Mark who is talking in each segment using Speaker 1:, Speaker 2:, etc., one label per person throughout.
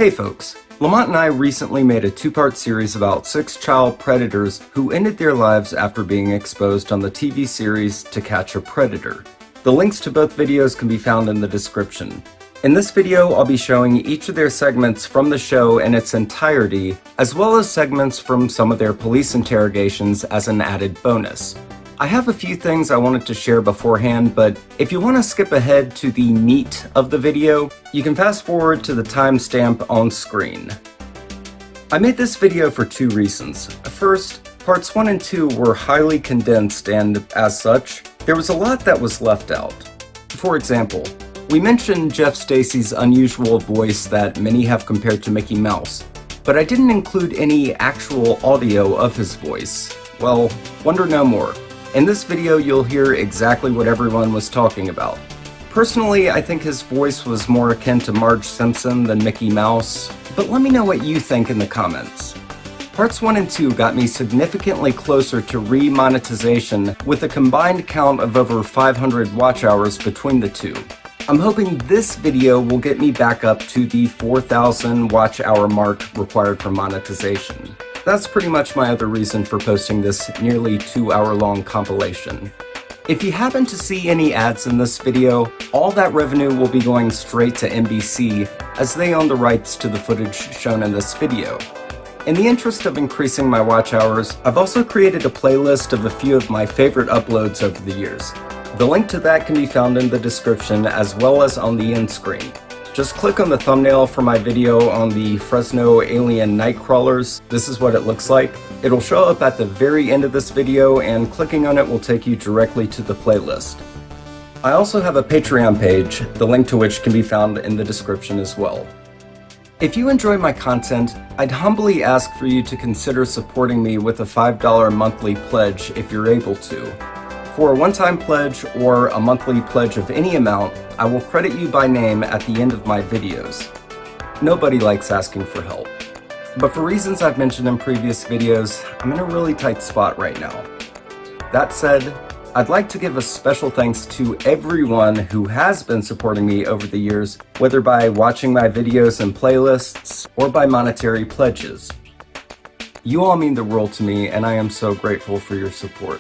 Speaker 1: Hey folks, Lamont and I recently made a two-part series about 6 child predators who ended their lives after being exposed on the TV series To Catch a Predator. The links to both videos can be found in the description. In this video, I'll be showing each of their segments from the show in its entirety, as well as segments from some of their police interrogations as an added bonus. I have a few things I wanted to share beforehand, but if you want to skip ahead to the meat of the video, you can fast forward to the timestamp on screen. I made this video for 2 reasons. First, parts 1 and 2 were highly condensed and, as such, there was a lot that was left out. For example, we mentioned Jeff Stacy's unusual voice that many have compared to Mickey Mouse, but I didn't include any actual audio of his voice. Well, wonder no more. In this video, you'll hear exactly what everyone was talking about. Personally, I think his voice was more akin to Marge Simpson than Mickey Mouse, but let me know what you think in the comments. Parts 1 and 2 got me significantly closer to re-monetization with a combined count of over 500 watch hours between the two. I'm hoping this video will get me back up to the 4,000 watch hour mark required for monetization. That's pretty much my other reason for posting this nearly 2-hour-long compilation. If you happen to see any ads in this video, all that revenue will be going straight to NBC, as they own the rights to the footage shown in this video. In the interest of increasing my watch hours, I've also created a playlist of a few of my favorite uploads over the years. The link to that can be found in the description as well as on the end screen. Just click on the thumbnail for my video on the Fresno alien nightcrawlers. This is what it looks like. It'll show up at the very end of this video, and clicking on it will take you directly to the playlist. I also have a Patreon page, the link to which can be found in the description as well. If you enjoy my content, I'd humbly ask for you to consider supporting me with a $5 monthly pledge if you're able to. For a one-time pledge or a monthly pledge of any amount, I will credit you by name at the end of my videos. Nobody likes asking for help. But for reasons I've mentioned in previous videos, I'm in a really tight spot right now. That said, I'd like to give a special thanks to everyone who has been supporting me over the years, whether by watching my videos and playlists or by monetary pledges. You all mean the world to me, and I am so grateful for your support.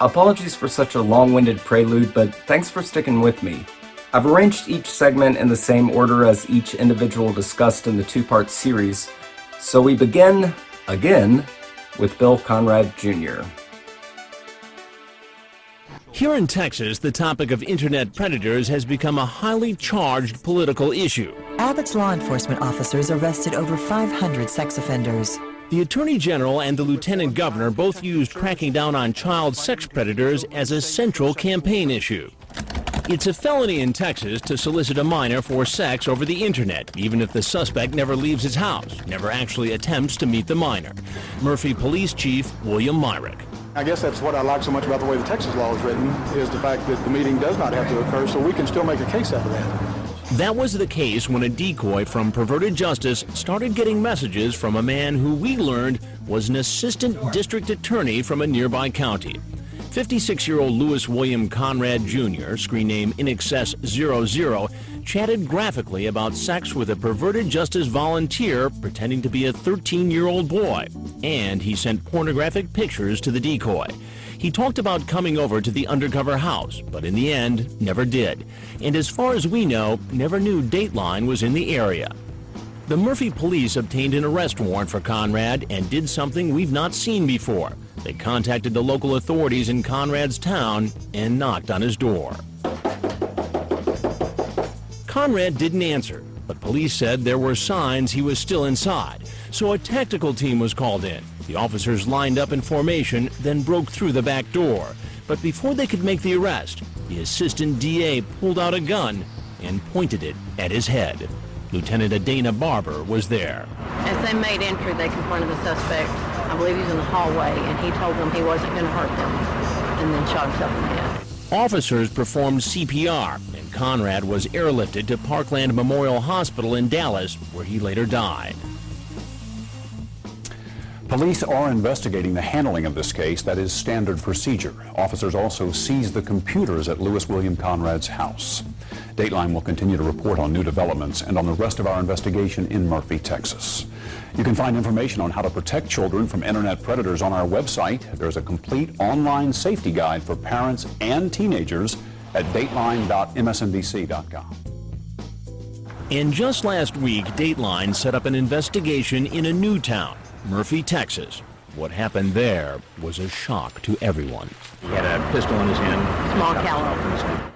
Speaker 1: Apologies for such a long-winded prelude, but thanks for sticking with me. I've arranged each segment in the same order as each individual discussed in the 2-part series, so we begin, again, with Bill Conrad Jr.
Speaker 2: Here in Texas, the topic of internet predators has become a highly charged political issue.
Speaker 3: Abbott's law enforcement officers arrested over 500 sex offenders.
Speaker 2: The Attorney General and the Lieutenant Governor both used cracking down on child sex predators as a central campaign issue. It's a felony in Texas to solicit a minor for sex over the internet, even if the suspect never leaves his house, never actually attempts to meet the minor. Murphy Police Chief William Myrick.
Speaker 4: I guess that's what I like so much about the way the Texas law is written, is the fact that the meeting does not have to occur, so we can still make a case out of that.
Speaker 2: That was the case when a decoy from Perverted Justice started getting messages from a man who we learned was an assistant district attorney from a nearby county. 56-year-old Louis Conrad Jr., screen name InExcess00, chatted graphically about sex with a Perverted Justice volunteer pretending to be a 13-year-old boy, and he sent pornographic pictures to the decoy. He talked about coming over to the undercover house, but in the end, never did. And as far as we know, never knew Dateline was in the area. The Murphy police obtained an arrest warrant for Conrad and did something we've not seen before. They contacted the local authorities in Conrad's town and knocked on his door. Conrad didn't answer, but police said there were signs he was still inside, so a tactical team was called in. The officers lined up in formation, then broke through the back door. But before they could make the arrest, the assistant DA pulled out a gun and pointed it at his head. Lieutenant Adana Barber was there.
Speaker 5: As they made entry, they confronted the suspect. I believe he was in the hallway, and he told them he wasn't going to hurt them, and then shot himself in the head.
Speaker 2: Officers performed CPR, and Conrad was airlifted to Parkland Memorial Hospital in Dallas, where he later died.
Speaker 6: Police are investigating the handling of this case. That is standard procedure. Officers also seized the computers at Louis Conrad's house. Dateline will continue to report on new developments and on the rest of our investigation in Murphy, Texas. You can find information on how to protect children from internet predators on our website. There's a complete online safety guide for parents and teenagers at dateline.msnbc.com.
Speaker 2: And just last week, Dateline set up an investigation in a new town, Murphy, Texas. What happened there was a shock to everyone. He had a pistol in his hand.
Speaker 5: Small caliber.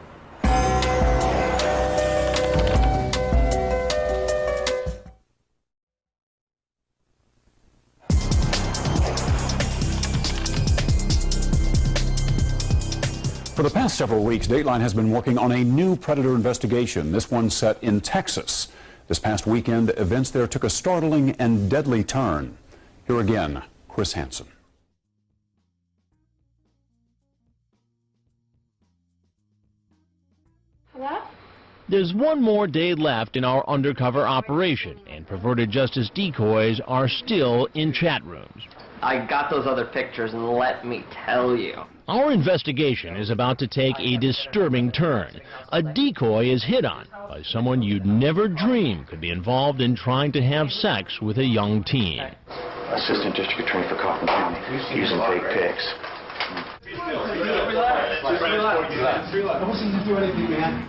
Speaker 6: For the past several weeks, Dateline has been working on a new predator investigation, this one set in Texas. This past weekend, events there took a startling and deadly turn. Here again, Chris Hansen.
Speaker 5: Hello?
Speaker 2: There's one more day left in our undercover operation, and perverted justice decoys are still in chat rooms.
Speaker 7: I got those other pictures, and let me tell you.
Speaker 2: Our investigation is about to take a disturbing turn. A decoy is hit on by someone you'd never dream could be involved in trying to have sex with a young teen.
Speaker 8: Assistant District Attorney for Kaufman County, using fake pics.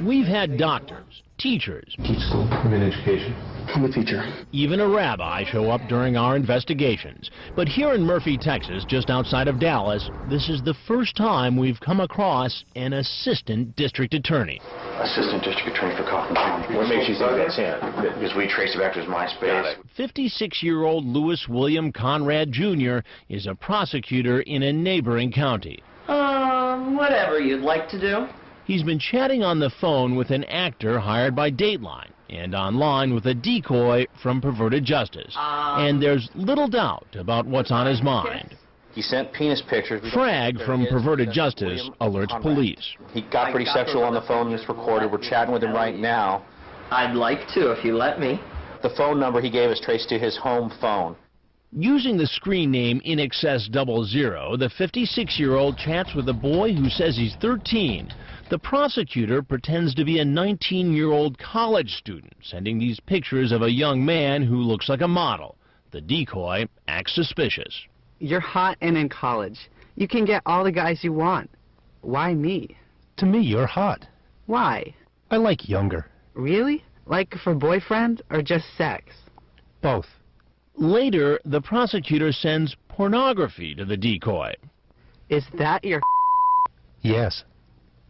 Speaker 2: We've had doctors, teachers,
Speaker 8: Teach school, I'm in education. I'm a teacher.
Speaker 2: even a rabbi show up during our investigations. But here in Murphy, Texas, just outside of Dallas, this is the first time we've come across an assistant district attorney.
Speaker 8: Assistant District Attorney for Kaufman County. What makes you think that's him? Because we traced it back to his MySpace.
Speaker 2: 56-year-old Louis Conrad Jr. is a prosecutor in a neighboring county.
Speaker 7: Whatever you'd like to do.
Speaker 2: He's been chatting on the phone with an actor hired by Dateline and online with a decoy from Perverted Justice. And there's little doubt about what's on his mind.
Speaker 8: He sent penis pictures.
Speaker 2: Frag from Perverted Justice alerts police.
Speaker 8: He got pretty sexual on the phone. It's recorded. We're chatting with him right now.
Speaker 7: I'd like to if you let me.
Speaker 8: The phone number he gave us traced to his home phone.
Speaker 2: Using the screen name INXS00, the 56-year-old chats with a boy who says he's 13. The prosecutor pretends to be a 19-year-old college student, sending these pictures of a young man who looks like a model. The decoy acts suspicious.
Speaker 9: You're hot and in college. You can get all the guys you want. Why me?
Speaker 10: To me, you're hot.
Speaker 9: Why?
Speaker 10: I like younger.
Speaker 9: Really? Like for boyfriend or just sex?
Speaker 10: Both.
Speaker 2: Later, the prosecutor sends pornography to the decoy.
Speaker 9: Is that your
Speaker 10: Yes.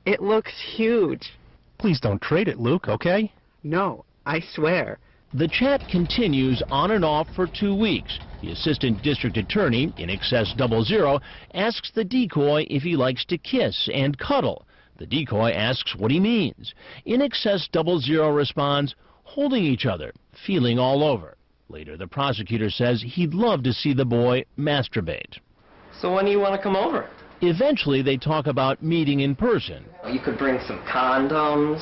Speaker 9: It looks huge.
Speaker 10: Please don't trade it, Luke, okay?
Speaker 9: No, I swear.
Speaker 2: The chat continues on and off for 2 weeks. The assistant district attorney, INXS00, asks the decoy if he likes to kiss and cuddle. The decoy asks what he means. INXS00 responds, holding each other, feeling all over. Later, the prosecutor says he'd love to see the boy masturbate.
Speaker 7: So when do you want to come over?
Speaker 2: Eventually, they talk about meeting in person.
Speaker 7: You could bring some condoms.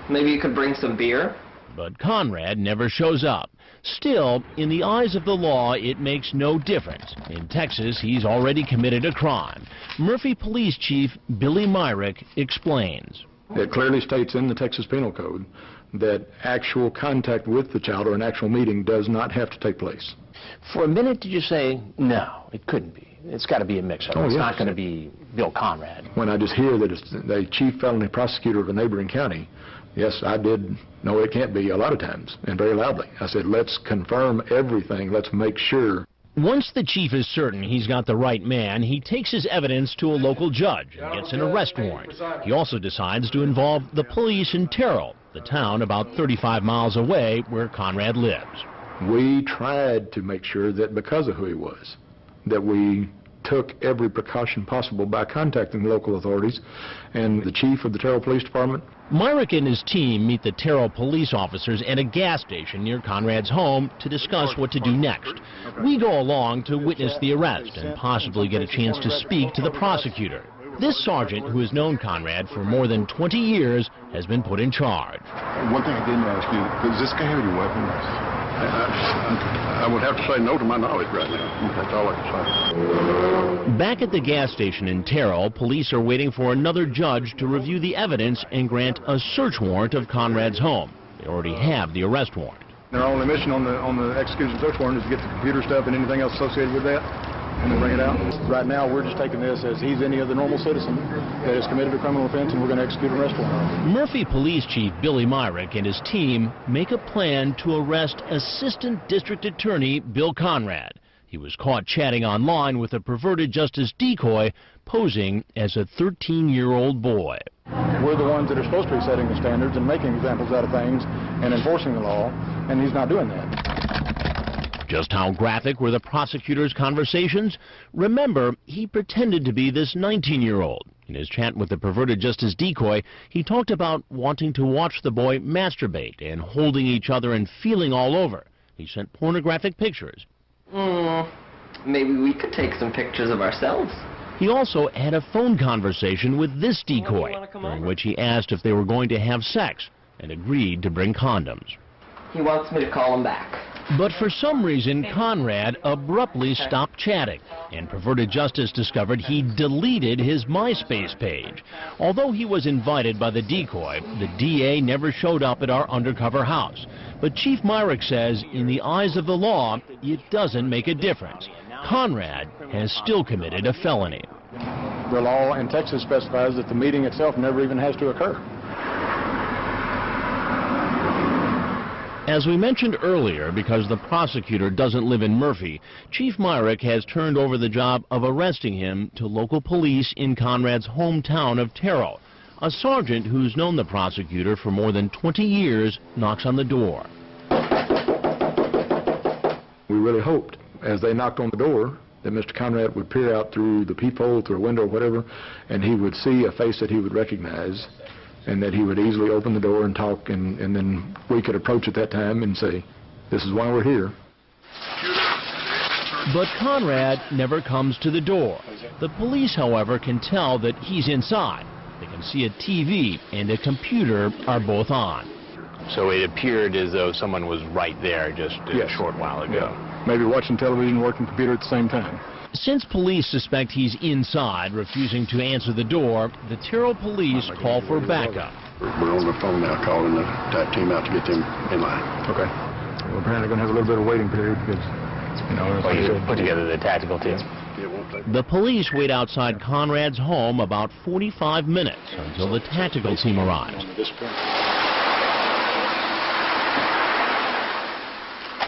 Speaker 7: Maybe you could bring some beer.
Speaker 2: But Conrad never shows up. Still, in the eyes of the law, it makes no difference. In Texas, he's already committed a crime. Murphy Police Chief Billy Myrick explains.
Speaker 4: It clearly states in the Texas Penal Code that actual contact with the child or an actual meeting does not have to take place.
Speaker 10: For a minute, did you say, no, it couldn't be? It's got to be a mix-up.
Speaker 4: Oh,
Speaker 10: it's
Speaker 4: yes.
Speaker 10: not going to be Bill Conrad.
Speaker 4: When I just hear that it's the chief felony prosecutor of a neighboring county, yes, I did know it can't be a lot of times, and very loudly. I said, let's confirm everything. Let's make sure.
Speaker 2: Once the chief is certain he's got the right man, he takes his evidence to a local judge and gets an arrest warrant. He also decides to involve the police in Terrell, the town about 35 miles away where Conrad lives.
Speaker 4: We tried to make sure that because of who he was, that we took every precaution possible by contacting the local authorities and the chief of the Terrell Police Department.
Speaker 2: Myrick and his team meet the Terrell police officers at a gas station near Conrad's home to discuss what to do next. We go along to witness the arrest and possibly get a chance to speak to the prosecutor. This sergeant, who has known Conrad for more than 20 years, has been put in charge.
Speaker 11: One thing I didn't ask you, does this guy have any weapons? I would have to say no to my knowledge right now. That's all I can say.
Speaker 2: Back at the gas station in Terrell, police are waiting for another judge to review the evidence and grant a search warrant of Conrad's home. They already have the arrest warrant.
Speaker 4: Their only mission on the execution search warrant is to get the computer stuff and anything else associated with that, and then bring it out. Right now, we're just taking this as he's any other normal citizen that has committed a criminal offense, and we're going to execute an arrest warrant.
Speaker 2: Murphy Police Chief Billy Myrick and his team make a plan to arrest Assistant District Attorney Bill Conrad. He was caught chatting online with a perverted justice decoy posing as a 13-year-old boy.
Speaker 4: We're the ones that are supposed to be setting the standards and making examples out of things and enforcing the law, and he's not doing that.
Speaker 2: Just how graphic were the prosecutor's conversations? Remember, he pretended to be this 19-year-old. In his chat with the perverted justice decoy, he talked about wanting to watch the boy masturbate and holding each other and feeling all over. He sent pornographic pictures.
Speaker 7: Maybe we could take some pictures of ourselves.
Speaker 2: He also had a phone conversation with this decoy, during which he asked if they were going to have sex and agreed to bring condoms.
Speaker 7: He wants me to call him back.
Speaker 2: But for some reason, Conrad abruptly stopped chatting, and Perverted Justice discovered he deleted his MySpace page. Although he was invited by the decoy, the DA never showed up at our undercover house. But Chief Myrick says, in the eyes of the law, it doesn't make a difference. Conrad has still committed a felony.
Speaker 4: The law in Texas specifies that the meeting itself never even has to occur.
Speaker 2: As we mentioned earlier, because the prosecutor doesn't live in Murphy, Chief Myrick has turned over the job of arresting him to local police in Conrad's hometown of Terrell. A sergeant who's known the prosecutor for more than 20 years knocks on the door.
Speaker 4: We really hoped, as they knocked on the door, that Mr. Conrad would peer out through the peephole, through a window or whatever, and he would see a face that he would recognize, and that he would easily open the door and talk, and then we could approach at that time and say, this is why we're here.
Speaker 2: But Conrad never comes to the door. The police, however, can tell that he's inside. They can see a TV and a computer are both on.
Speaker 10: So it appeared as though someone was right there just a short while ago.
Speaker 4: Yeah. Maybe watching television and working computer at the same time.
Speaker 2: Since police suspect he's inside, refusing to answer the door, the Terrell police call for backup.
Speaker 11: We're on the phone now calling the TAP team out to get them in line.
Speaker 4: Okay. We're apparently going to have a little bit of waiting period because, you know...
Speaker 10: Well, you put together the tactical team.
Speaker 2: The police wait outside Conrad's home about 45 minutes until the tactical team arrives.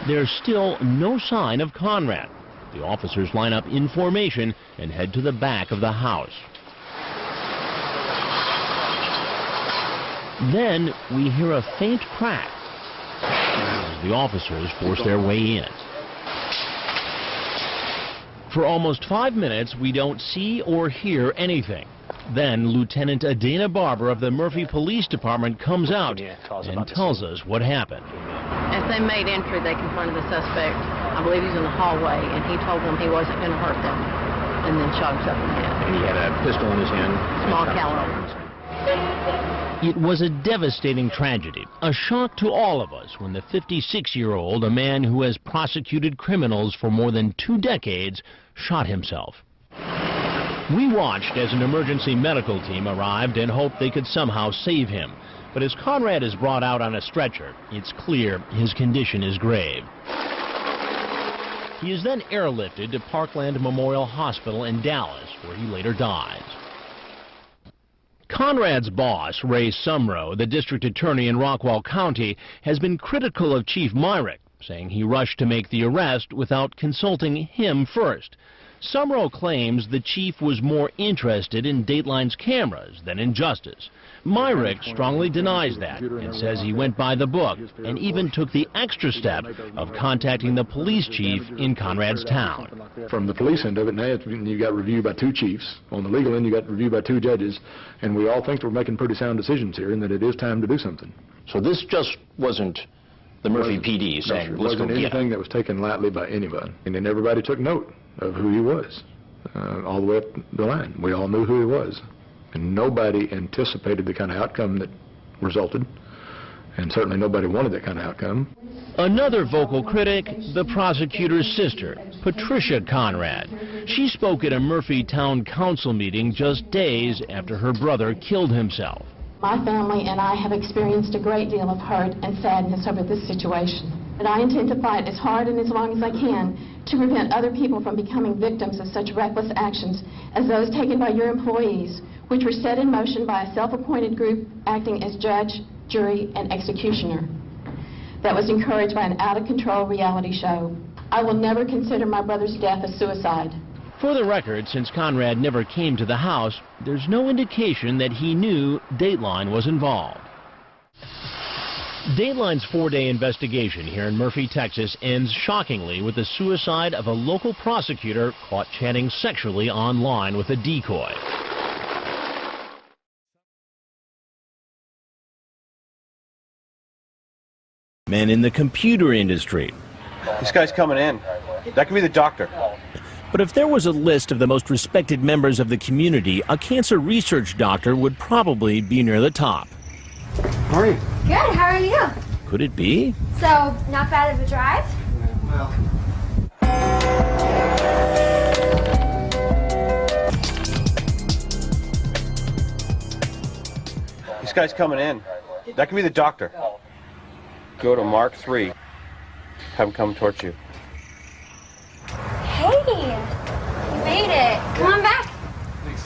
Speaker 2: There's still no sign of Conrad. The officers line up in formation and head to the back of the house. Then we hear a faint crack as the officers force their way in. For almost 5 minutes, we don't see or hear anything. Then Lieutenant Adana Barber of the Murphy Police Department comes out and tells us what happened.
Speaker 5: As they made entry, they confronted the suspect. I believe he was in the hallway, and he told them he wasn't going to hurt them, and then shot himself in the head.
Speaker 10: And he had a pistol in his hand.
Speaker 5: Small caliber.
Speaker 2: It was a devastating tragedy, a shock to all of us when the 56-year-old, a man who has prosecuted criminals for more than 2 decades, shot himself. We watched as an emergency medical team arrived and hoped they could somehow save him. But as Conrad is brought out on a stretcher, it's clear his condition is grave. He is then airlifted to Parkland Memorial Hospital in Dallas, where he later dies. Conrad's boss, Ray Sumrow, the district attorney in Rockwall County, has been critical of Chief Myrick, saying he rushed to make the arrest without consulting him first. Sumrow claims the chief was more interested in Dateline's cameras than in justice. Myrick strongly denies that and says he went by the book and even took the extra step of contacting the police chief in Conrad's town.
Speaker 4: From the police end of it, now you got reviewed by 2 chiefs. On the legal end, you got reviewed by 2 judges, and we all think that we're making pretty sound decisions here and that it is time to do something.
Speaker 10: So this just wasn't the Murphy PD saying, let's go get him.
Speaker 4: It wasn't anything that was taken lightly by anybody. And then everybody took note of who he was, all the way up the line. We all knew who he was. And nobody anticipated the kind of outcome that resulted. And certainly nobody wanted that kind of outcome.
Speaker 2: Another vocal critic, the prosecutor's sister, Patricia Conrad. She spoke at a Murphy Town Council meeting just days after her brother killed himself.
Speaker 12: My family and I have experienced a great deal of hurt and sadness over this situation. And I intend to fight as hard and as long as I can to prevent other people from becoming victims of such reckless actions as those taken by your employees, which were set in motion by a self-appointed group acting as judge, jury, and executioner. That was encouraged by an out-of-control reality show. I will never consider my brother's death a suicide.
Speaker 2: For the record, since Conrad never came to the house, there's no indication that he knew Dateline was involved. Dateline's 4-day investigation here in Murphy, Texas ends shockingly with the suicide of a local prosecutor caught chatting sexually online with a decoy. Men in the computer industry.
Speaker 8: This guy's coming in. That could be the doctor.
Speaker 2: But if there was a list of the most respected members of the community, a cancer research doctor would probably be near the top.
Speaker 13: How are you? Good, how are you?
Speaker 2: Could it be?
Speaker 13: So, not bad of a drive?
Speaker 8: Well. This guy's coming in. That could be the doctor. Go to Mark 3. Have him come towards you.
Speaker 13: Hey, you made it. Come on back.
Speaker 8: Thanks.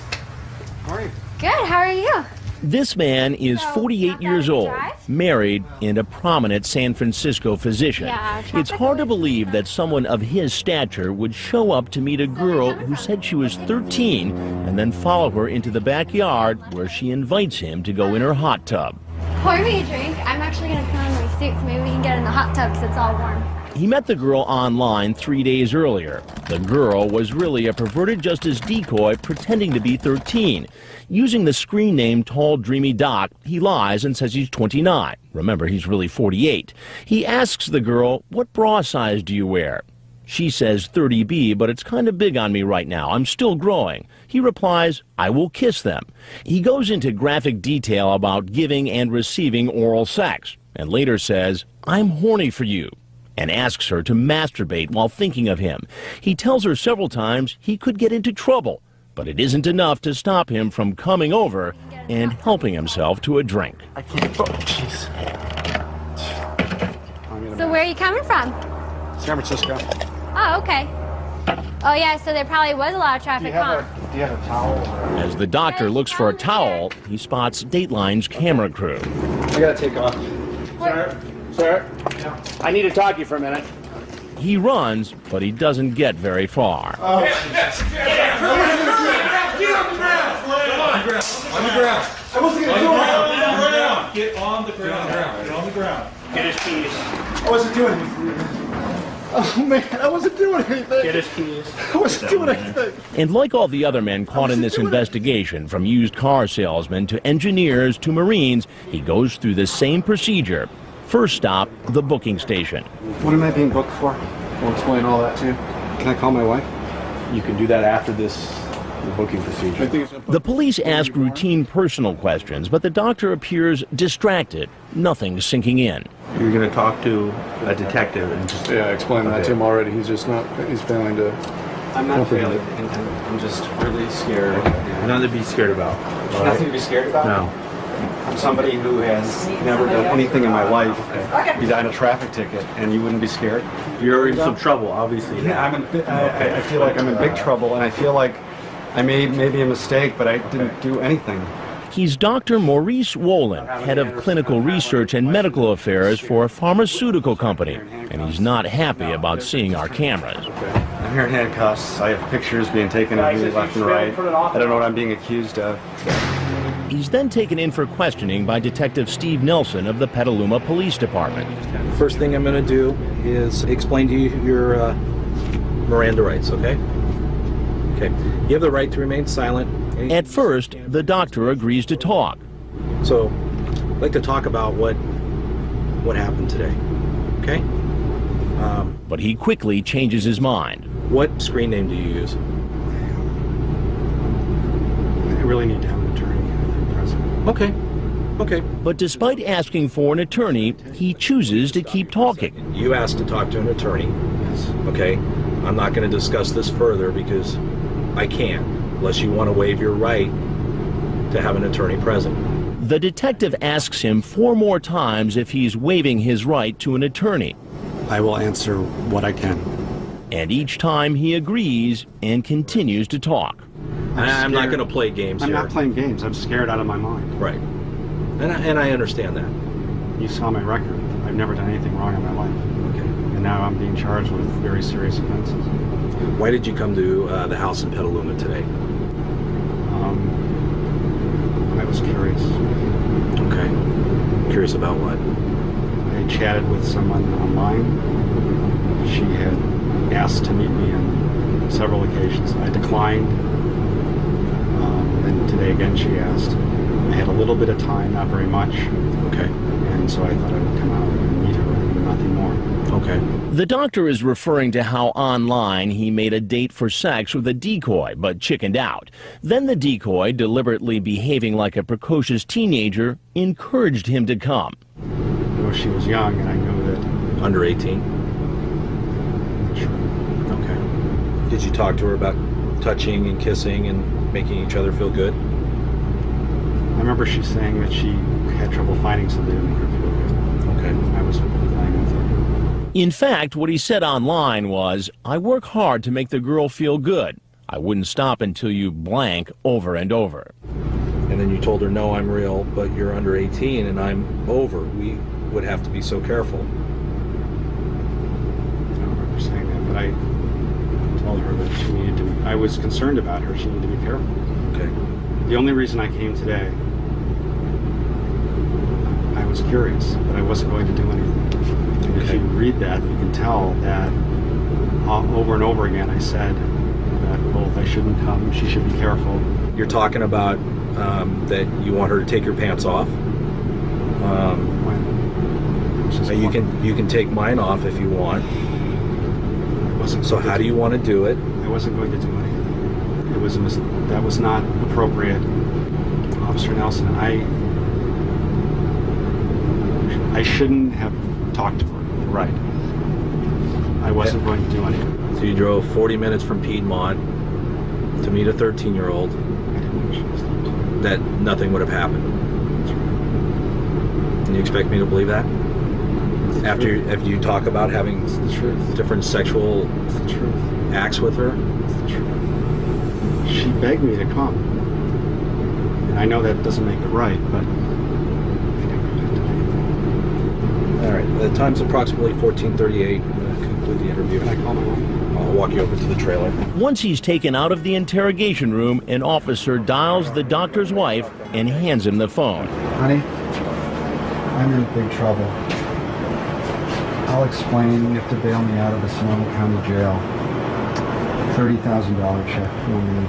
Speaker 8: How are you?
Speaker 13: Good, how are you?
Speaker 2: This man is 48 years old, married, and a prominent San Francisco physician. It's hard to believe that someone of his stature would show up to meet a girl who said she was 13 and then follow her into the backyard where she invites him to go in her hot tub.
Speaker 13: Pour me a drink. I'm actually going to put on my suit so maybe we can get in the hot tub because it's all warm.
Speaker 2: He met the girl online 3 days earlier. The girl was really a perverted justice decoy pretending to be 13. Using the screen name Tall Dreamy Doc, he lies and says he's 29. Remember, he's really 48. He asks the girl, "What bra size do you wear?" She says 30B, but it's kind of big on me right now. I'm still growing. He replies, "I will kiss them." He goes into graphic detail about giving and receiving oral sex, and later says, "I'm horny for you," and asks her to masturbate while thinking of him. He tells her several times he could get into trouble, but it isn't enough to stop him from coming over and helping himself to a drink.
Speaker 13: So where are you coming from?
Speaker 11: San Francisco.
Speaker 13: Oh, okay. Oh, yeah, so there probably was a lot of traffic, huh?
Speaker 11: Do you have a towel?
Speaker 2: As the doctor looks for a towel, he spots Dateline's camera crew.
Speaker 11: I gotta take off. Sir, I need to talk to you for a minute.
Speaker 2: He runs, but he doesn't get very far.
Speaker 11: Oh.
Speaker 14: Get on the ground! On the ground! I wasn't going to do it! Get on the ground! Get on the ground!
Speaker 11: Get his keys.
Speaker 14: I wasn't doing anything. Oh man, I wasn't doing anything.
Speaker 11: Get his keys.
Speaker 14: I wasn't doing anything.
Speaker 2: And like all the other men caught in this investigation, from used car salesmen to engineers to Marines, he goes through the same procedure. First stop, the booking station.
Speaker 15: What am I being booked for? We'll explain all that too. Can I call my wife?
Speaker 16: You can do that after the booking procedure.
Speaker 2: The police ask routine personal questions, but the doctor appears distracted. Nothing's sinking in.
Speaker 16: You're going to talk to a detective and just...
Speaker 15: Yeah, I explained that to him already. He's just not, he's failing to...
Speaker 16: I'm not failing. I'm just really scared. Nothing to be scared about.
Speaker 15: Right? Nothing to be scared about?
Speaker 16: No.
Speaker 15: I'm somebody who has never done anything in my life besides a traffic ticket, and you wouldn't be scared?
Speaker 16: You're in some trouble, obviously.
Speaker 15: Yeah, I feel like I'm in big trouble, and I feel like I made maybe a mistake, but I didn't do anything.
Speaker 2: He's Dr. Maurice Wolin, head of clinical research and medical affairs for a pharmaceutical company, and he's not happy about seeing our cameras.
Speaker 15: I'm here in handcuffs. I have pictures being taken of me left and right. I don't know what I'm being accused of.
Speaker 2: He's then taken in for questioning by Detective Steve Nelson of the Petaluma Police Department.
Speaker 17: First thing I'm going to do is explain to you your Miranda rights, okay? Okay. You have the right to remain silent.
Speaker 2: At first, the doctor agrees to talk.
Speaker 17: So, I'd like to talk about what happened today, okay?
Speaker 2: But he quickly changes his mind.
Speaker 17: What screen name do you use?
Speaker 15: I really need to have an attorney present.
Speaker 17: Okay. Okay.
Speaker 2: But despite asking for an attorney, he chooses to keep talking.
Speaker 17: You asked to talk to an attorney.
Speaker 15: Yes.
Speaker 17: Okay. I'm not going to discuss this further because I can't, unless you want to waive your right to have an attorney present.
Speaker 2: The detective asks him 4 more times if he's waiving his right to an attorney.
Speaker 15: I will answer what I can.
Speaker 2: And each time he agrees and continues to talk.
Speaker 17: I'm not going to play games here.
Speaker 15: I'm not playing games. I'm scared out of my mind.
Speaker 17: Right. And I understand that.
Speaker 15: You saw my record. I've never done anything wrong in my life.
Speaker 17: Okay.
Speaker 15: And now I'm being charged with very serious offenses.
Speaker 17: Why did you come to the house in Petaluma today?
Speaker 15: I was curious.
Speaker 17: Okay. Curious about what?
Speaker 15: I chatted with someone online. She had asked to meet me on several occasions. I declined. And today again she asked. I had a little bit of time, not very much.
Speaker 17: Okay.
Speaker 15: And so I thought I would come out and meet her and nothing more.
Speaker 17: Okay.
Speaker 2: The doctor is referring to how online he made a date for sex with a decoy, but chickened out. Then the decoy, deliberately behaving like a precocious teenager, encouraged him to come.
Speaker 15: I know she was young, and I know that...
Speaker 17: Under 18?
Speaker 15: Sure.
Speaker 17: Okay. Did you talk to her about touching and kissing and making each other feel good?
Speaker 15: I remember she saying that she had trouble finding somebody to make her feel good.
Speaker 17: Okay.
Speaker 15: I was playing with her.
Speaker 2: In fact, what he said online was, "I work hard to make the girl feel good. I wouldn't stop until you blank over and over."
Speaker 17: And then you told her, no, I'm real, but you're under 18 and I'm over. We would have to be so careful.
Speaker 15: I don't remember saying that, but I told her that she needed to be... I was concerned about her. She needed to be careful.
Speaker 17: Okay.
Speaker 15: The only reason I came today, I was curious, but I wasn't going to do anything. And if you read that, you can tell that over and over again I said that, well, if I shouldn't come, she should be careful.
Speaker 17: You're talking about that you want her to take your pants off. You can take mine off if you want. So how do you want to do it?
Speaker 15: I wasn't going to do anything. That was not appropriate. Officer Nelson, I shouldn't have talked to her. Right. I wasn't going to do anything.
Speaker 17: So you drove 40 minutes from Piedmont to meet a 13-year-old.
Speaker 15: I didn't know she was 13.
Speaker 17: That nothing would have happened.
Speaker 15: That's right.
Speaker 17: And you expect me to believe that? After you talk about having different sexual acts with her?
Speaker 15: It's the truth. She begged me to come. And I know that doesn't make it right, but
Speaker 17: all right, the time's approximately 14:38. I'm going to conclude the interview.
Speaker 15: Can I call my mom?
Speaker 17: I'll walk you over to the trailer.
Speaker 2: Once he's taken out of the interrogation room, an officer dials the doctor's wife and hands him the phone.
Speaker 18: Honey, I'm in big trouble. I'll explain. You have to bail me out of the Sonoma County Jail. $30,000 check. No need.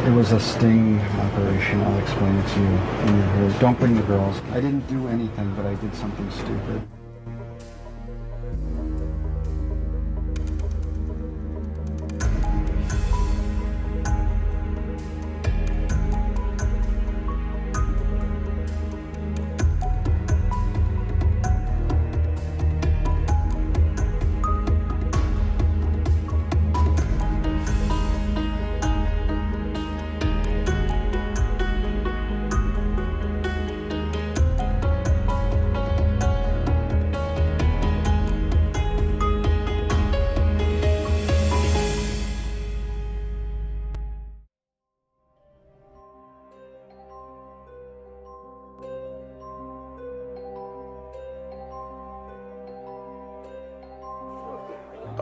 Speaker 18: It was a sting operation. I'll explain it to you when you're here. Don't bring the girls. I didn't do anything, but I did something stupid.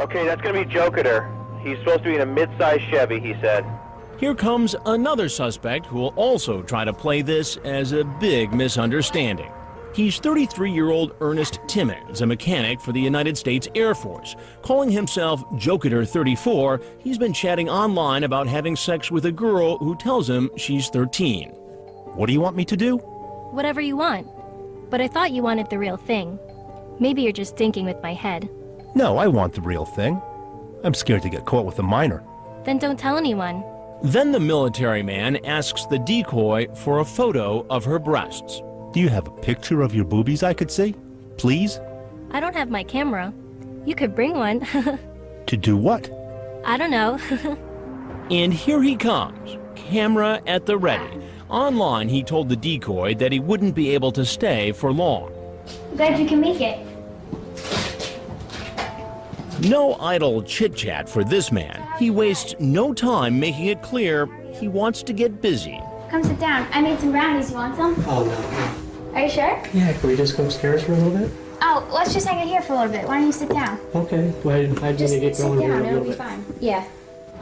Speaker 8: Okay, that's going to be Joketer. He's supposed to be in a mid-sized Chevy, he said.
Speaker 2: Here comes another suspect who will also try to play this as a big misunderstanding. He's 33-year-old Ernest Timmons, a mechanic for the United States Air Force. Calling himself Joketer 34, he's been chatting online about having sex with a girl who tells him she's 13. What do you want me to do?
Speaker 13: Whatever you want. But I thought you wanted the real thing. Maybe you're just thinking with my head.
Speaker 19: No, I want the real thing. I'm scared to get caught with a minor.
Speaker 13: Then don't tell anyone.
Speaker 2: Then the military man asks the decoy for a photo of her breasts.
Speaker 19: Do you have a picture of your boobies I could see? Please?
Speaker 13: I don't have my camera. You could bring one.
Speaker 19: To do what?
Speaker 13: I don't know.
Speaker 2: And here he comes, camera at the ready. Online, he told the decoy that he wouldn't be able to stay for long.
Speaker 20: Glad you can make it.
Speaker 2: No idle chit-chat for this man. He wastes no time making it clear he wants to get busy.
Speaker 20: Come sit down. I made some brownies. You want some?
Speaker 10: Oh, no.
Speaker 20: Are you sure?
Speaker 10: Yeah, can we just go upstairs for a little bit?
Speaker 20: Oh, let's just hang out here for a little bit. Why don't you sit down?
Speaker 10: Okay. Why do you
Speaker 20: Just
Speaker 10: need to get
Speaker 20: sit
Speaker 10: going here
Speaker 20: down.
Speaker 10: a
Speaker 20: It'll
Speaker 10: little
Speaker 20: be
Speaker 10: bit?
Speaker 20: fine. Yeah.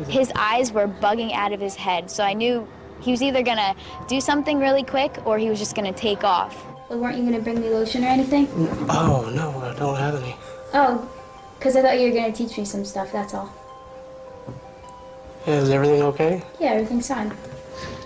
Speaker 20: His eyes were bugging out of his head, so I knew he was either gonna do something really quick or he was just gonna take off. Well, weren't you gonna bring me lotion or anything?
Speaker 10: Oh, no, I don't have any.
Speaker 20: Oh, because I thought you were gonna teach me some stuff, that's all.
Speaker 10: Is everything okay?
Speaker 20: Yeah, everything's fine.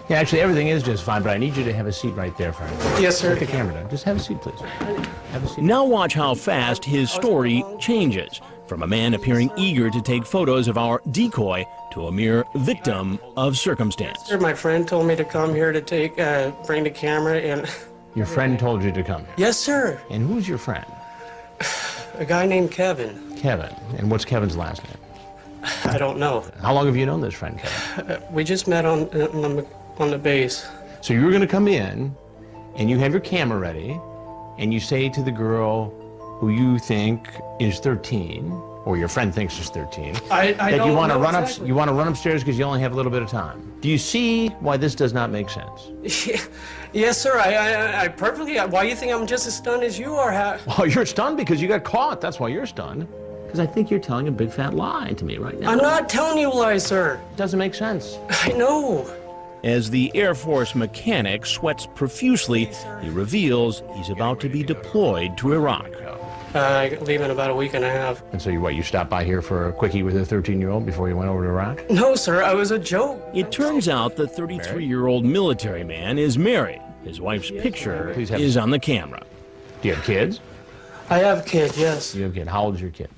Speaker 16: Yeah, actually, everything is just fine, but I need you to have a seat right there, friend.
Speaker 10: Yes, sir.
Speaker 16: Put the camera down. Just have a seat, please. Have a seat.
Speaker 2: Now watch how fast his story changes. From a man appearing eager to take photos of our decoy to a mere victim of circumstance.
Speaker 10: Sir, my friend told me to come here to bring the camera and...
Speaker 16: Your friend told you to come here?
Speaker 10: Yes, sir.
Speaker 16: And who's your friend?
Speaker 10: A guy named Kevin.
Speaker 16: Kevin. And what's Kevin's last name?
Speaker 10: I don't know.
Speaker 16: How long have you known this friend, Kevin?
Speaker 10: We just met on the base.
Speaker 16: So you were going to come in, and you have your camera ready, and you say to the girl who you think is 13, or your friend thinks is 13,
Speaker 10: I
Speaker 16: that
Speaker 10: don't
Speaker 16: you want to
Speaker 10: know
Speaker 16: run
Speaker 10: exactly.
Speaker 16: you want to run upstairs because you only have a little bit of time. Do you see why this does not make sense?
Speaker 10: Yes, sir. I perfectly. Why do you think I'm just as stunned as you are?
Speaker 16: Well, you're stunned because you got caught. That's why you're stunned. Because I think you're telling a big fat lie to me right now.
Speaker 10: I'm not telling you lies, sir.
Speaker 16: It doesn't make sense.
Speaker 10: I know.
Speaker 2: As the Air Force mechanic sweats profusely, he reveals he's about to be deployed to Iraq.
Speaker 10: I leave in about a week and a half.
Speaker 16: And so you stopped by here for a quickie with a 13-year-old before you went over to Iraq?
Speaker 10: No, sir. I was a joke.
Speaker 2: It turns out the 33-year-old military man is married. His wife's picture is on the camera.
Speaker 16: Do you have kids?
Speaker 10: I have a kid, yes.
Speaker 16: You have a kid. How old is your kid?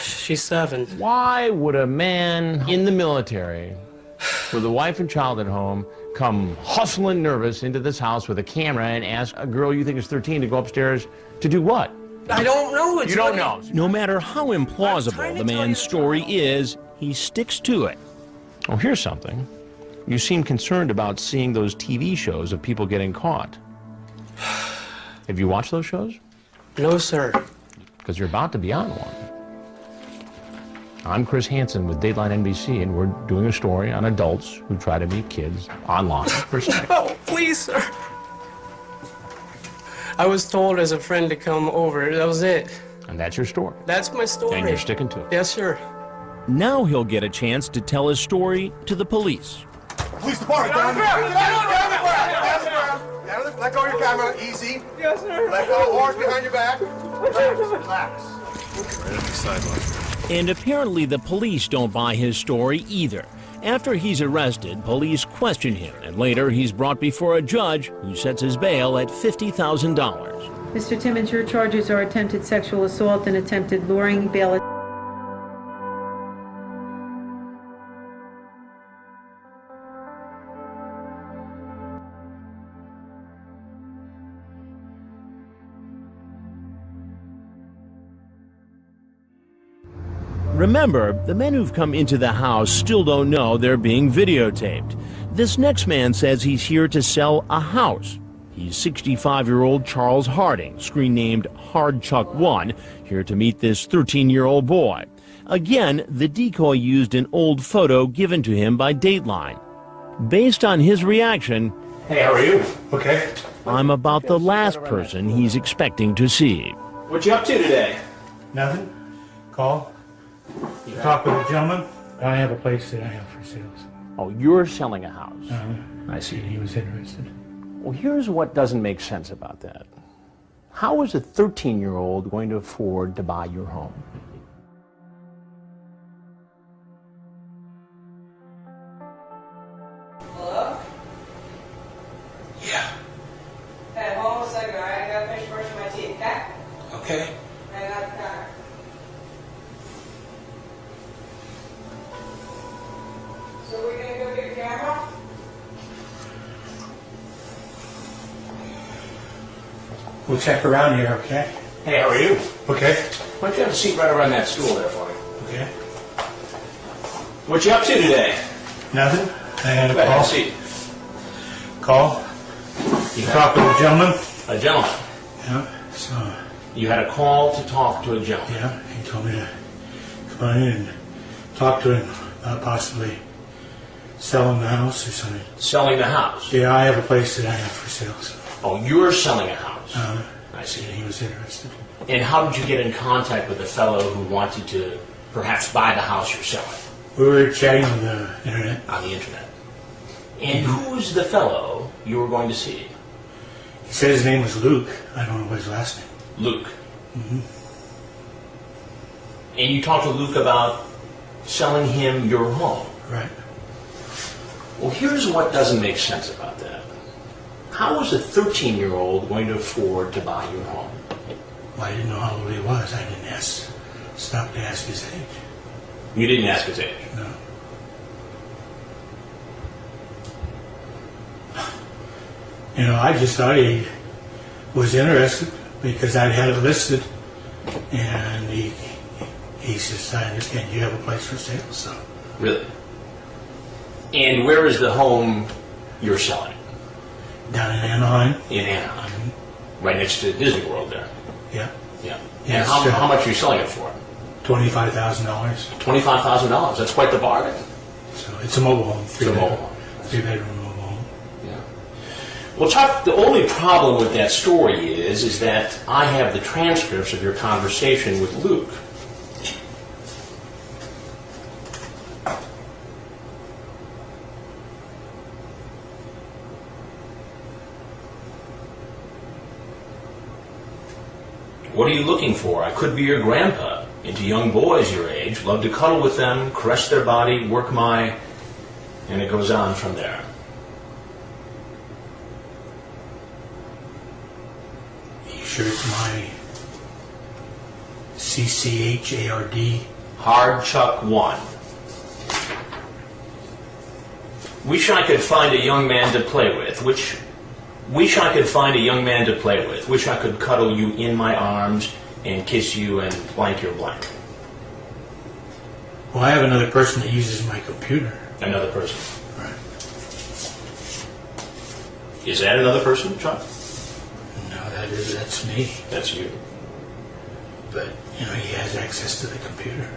Speaker 10: She's 7.
Speaker 16: Why would a man in the military with a wife and child at home come hustling nervous into this house with a camera and ask a girl you think is 13 to go upstairs to do what?
Speaker 10: I don't know.
Speaker 16: You don't know.
Speaker 2: No matter how implausible the man's story is, he sticks to it.
Speaker 16: Oh, here's something. You seem concerned about seeing those TV shows of people getting caught. Have you watched those shows?
Speaker 10: No, sir.
Speaker 16: Because you're about to be on one. I'm Chris Hansen with Dateline NBC, and we're doing a story on adults who try to meet kids online for sex.
Speaker 10: Oh, please, sir. I was told as a friend to come over. That was it.
Speaker 16: And that's your story.
Speaker 10: That's my story.
Speaker 16: And you're sticking to it.
Speaker 10: Yes, sir.
Speaker 2: Now he'll get a chance to tell his story to the police.
Speaker 14: Police department. Down on the ground. Let go of your camera. Easy.
Speaker 10: Yes, sir.
Speaker 14: Let go. Horse behind your back. Relax. Right at the sideline.
Speaker 2: And apparently the police don't buy his story either. After he's arrested, police question him, and later he's brought before a judge who sets his bail at $50,000.
Speaker 21: Mr. Timmons, your charges are attempted sexual assault and attempted luring. Bail.
Speaker 2: Remember, the men who've come into the house still don't know they're being videotaped. This next man says he's here to sell a house. He's 65-year-old Charles Harding, screen named Hard Chuck 1, here to meet this 13-year-old boy. Again, the decoy used an old photo given to him by Dateline. Based on his reaction,
Speaker 16: Hey, how are you? Okay.
Speaker 2: I'm about the last person he's expecting to see.
Speaker 16: What you up to today?
Speaker 22: Nothing. Call. Talk with a gentleman. I have a place that I have for sale.
Speaker 16: Oh, you're selling a house.
Speaker 22: I see. He was interested.
Speaker 16: Well, here's what doesn't make sense about that. How is a 13-year-old going to afford to buy your home?
Speaker 23: Hello?
Speaker 14: Yeah.
Speaker 23: Hey, hold on a second, alright? I gotta finish brushing my teeth, okay?
Speaker 14: Okay.
Speaker 23: I got the counter. So we're gonna go get your
Speaker 22: We'll check around here, okay?
Speaker 16: Hey, how are you?
Speaker 22: Okay.
Speaker 16: Why don't you have a seat right around that stool there for me?
Speaker 22: Okay.
Speaker 16: What you up to today?
Speaker 22: Nothing. I had a
Speaker 16: Go ahead,
Speaker 22: call.
Speaker 16: have a seat.
Speaker 22: Call. You talk to a gentleman?
Speaker 16: A gentleman.
Speaker 22: Yeah. So.
Speaker 16: You had a call to talk to a gentleman.
Speaker 22: Yeah. He told me to come on in and talk to him about possibly selling the house or something.
Speaker 16: Selling the house?
Speaker 22: Yeah, I have a place that I have for sale. So.
Speaker 16: Oh, you're selling a house. I see.
Speaker 22: He was interested.
Speaker 16: And how did you get in contact with the fellow who wanted to perhaps buy the house you're selling?
Speaker 22: We were chatting on the internet.
Speaker 16: On the internet. And who's the fellow you were going to see?
Speaker 22: He said his name was Luke. I don't know what his last name.
Speaker 16: Luke.
Speaker 22: Mm-hmm.
Speaker 16: And you talked to Luke about selling him your home.
Speaker 22: Right.
Speaker 16: Well, here's what doesn't make sense about that. How was a 13-year-old going to afford to buy your home?
Speaker 22: Well, I didn't know how old he was. I didn't stop to ask his age.
Speaker 16: You didn't ask his age?
Speaker 22: No. You know, I just thought he was interested because I'd had it listed, and he says, I understand you have a place for sale, so.
Speaker 16: Really? And where is the home you're selling?
Speaker 22: Down in Anaheim.
Speaker 16: In Anaheim. Right next to Disney World there.
Speaker 22: Yeah.
Speaker 16: Yeah.
Speaker 22: Yes,
Speaker 16: And how much are you selling it for?
Speaker 22: $25,000.
Speaker 16: $25,000. That's quite the bargain.
Speaker 22: So it's a mobile home.
Speaker 16: It's a mobile home.
Speaker 22: 3-bedroom mobile home.
Speaker 16: Yeah. Well, Chuck, the only problem with that story is that I have the transcripts of your conversation with Luke. What are you looking for? I could be your grandpa. Into young boys your age, love to cuddle with them, caress their body, work my... And it goes on from there.
Speaker 22: You sure it's my CCHARD?
Speaker 16: Hard Chuck 1. Wish I could find a young man to play with. Wish I could find a young man to play with. Wish I could cuddle you in my arms and kiss you and blank your blank.
Speaker 22: Well, I have another person that uses my computer.
Speaker 16: Another person.
Speaker 22: Right.
Speaker 16: Is that another person, Chuck?
Speaker 22: No, that's me.
Speaker 16: That's you.
Speaker 22: But, you know, he has access to the computer.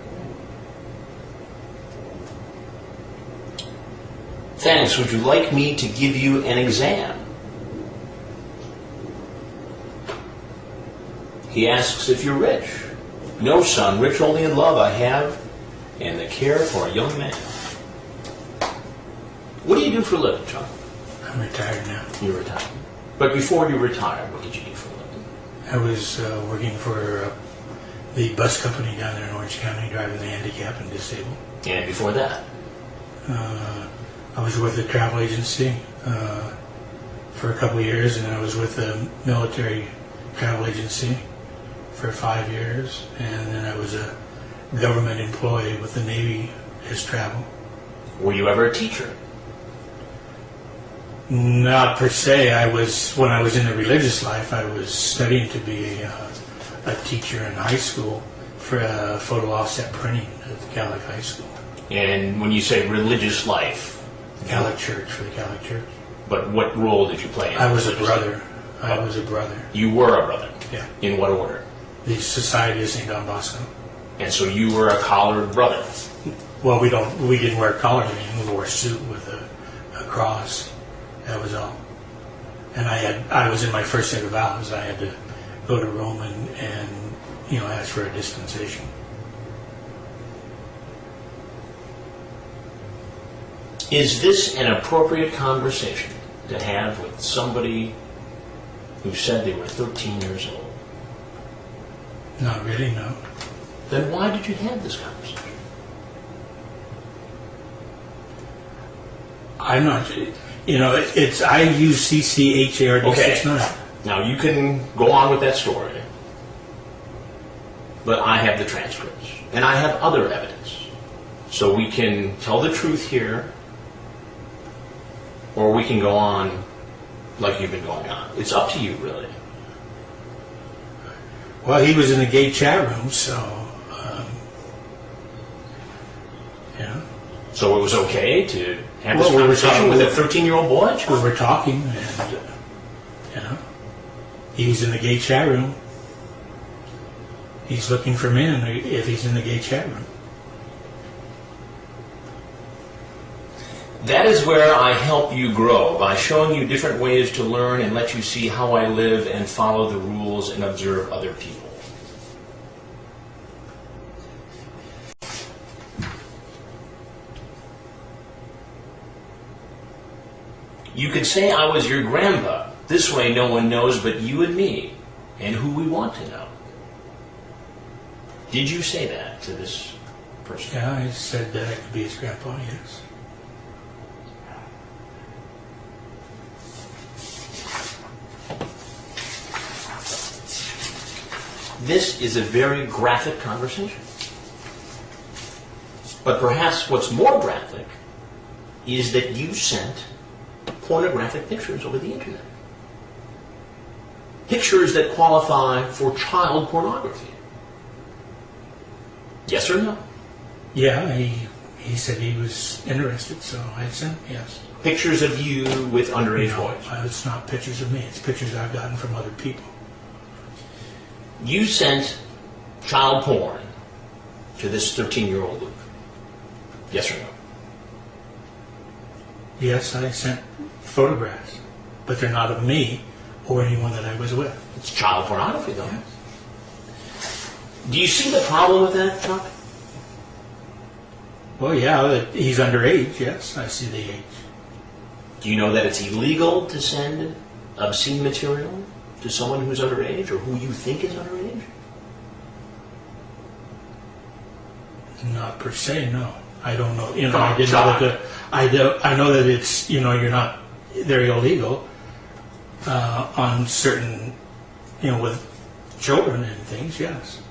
Speaker 16: Thanks. Would you like me to give you an exam? He asks if you're rich. No, son, rich only in love I have and the care for a young man. What do you do for a living, Chuck?
Speaker 22: I'm retired now.
Speaker 16: You're retired. But before you retired, what did you do for a living?
Speaker 22: I was working for the bus company down there in Orange County, driving the handicapped and disabled.
Speaker 16: And before that?
Speaker 22: I was with a travel agency for a couple of years, and I was with a military travel agency for 5 years, and then I was a government employee with the Navy as travel.
Speaker 16: Were you ever a teacher?
Speaker 22: Not per se. When I was in the religious life, I was studying to be a teacher in high school for photo offset printing at the Catholic High School.
Speaker 16: And when you say religious life?
Speaker 22: Catholic Church, for the Catholic Church.
Speaker 16: But what role did you play in
Speaker 22: I was a brother. I was a brother.
Speaker 16: You were a brother?
Speaker 22: Yeah.
Speaker 16: In what order?
Speaker 22: The Society of St. Don Bosco.
Speaker 16: And so you were a collared brother?
Speaker 22: Well, we didn't wear a collar. We wore a suit with a cross. That was all. And I was in my first set of vows. I had to go to Rome and ask for a dispensation.
Speaker 16: Is this an appropriate conversation to have with somebody who said they were 13 years old?
Speaker 22: Not really, no.
Speaker 16: Then why did you have this conversation?
Speaker 22: I'm not, I use CCHARD
Speaker 16: Okay.
Speaker 22: 69.
Speaker 16: Now you can go on with that story, but I have the transcripts, and I have other evidence. So we can tell the truth here, or we can go on like you've been going on. It's up to you, really.
Speaker 22: Well, he was in the gay chat room, so, yeah.
Speaker 2: So it was okay to have this conversation with a 13-year-old boy?
Speaker 22: We were talking, and, you know, he's in the gay chat room. He's looking for men if he's in the gay chat room.
Speaker 2: That is where I help you grow, by showing you different ways to learn and let you see how I live and follow the rules and observe other people. You could say I was your grandpa. This way no one knows but you and me, and who we want to know. Did you say that to this person?
Speaker 22: Yeah, I said that I could be his grandpa, yes.
Speaker 2: This is a very graphic conversation. But perhaps what's more graphic is that you sent pornographic pictures over the internet. Pictures that qualify for child pornography. Yes or no?
Speaker 22: Yeah, he said he was interested, so I sent yes.
Speaker 2: Pictures of you with underage boys?
Speaker 22: It's not pictures of me. It's pictures I've gotten from other people.
Speaker 2: You sent child porn to this 13-year-old Luke. Yes or no?
Speaker 22: Yes, I sent photographs, but they're not of me or anyone that I was with.
Speaker 2: It's child pornography, though. Yes. Do you see the problem with that, Chuck?
Speaker 22: Well, yeah, he's underage, yes, I see the age.
Speaker 2: Do you know that it's illegal to send obscene material to someone who's underage or who you think is underage?
Speaker 22: Not per se, no. I don't know. You know, I didn't know that. I know that it's, you know, you're not. They're illegal on certain, you know, with children and things. Yes.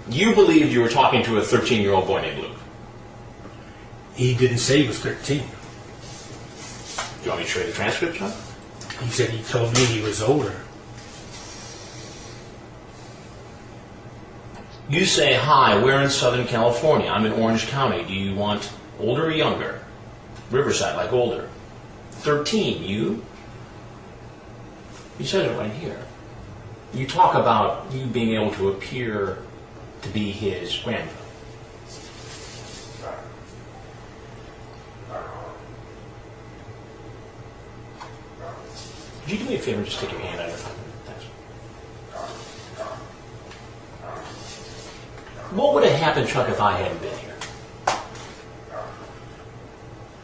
Speaker 2: You believed you were talking to a 13-year-old boy named Luke.
Speaker 22: He didn't say he was 13.
Speaker 2: Do you want me to show you the transcript, John?
Speaker 22: He said he told me he was older.
Speaker 2: You say, hi, we're in Southern California. I'm in Orange County. Do you want older or younger? Riverside, like older. 13, you? You said it right here. You talk about you being able to appear to be his grandpa. Could you do me a favor and just stick your hand out of it? Thanks. What would have happened, Chuck, if I hadn't been here?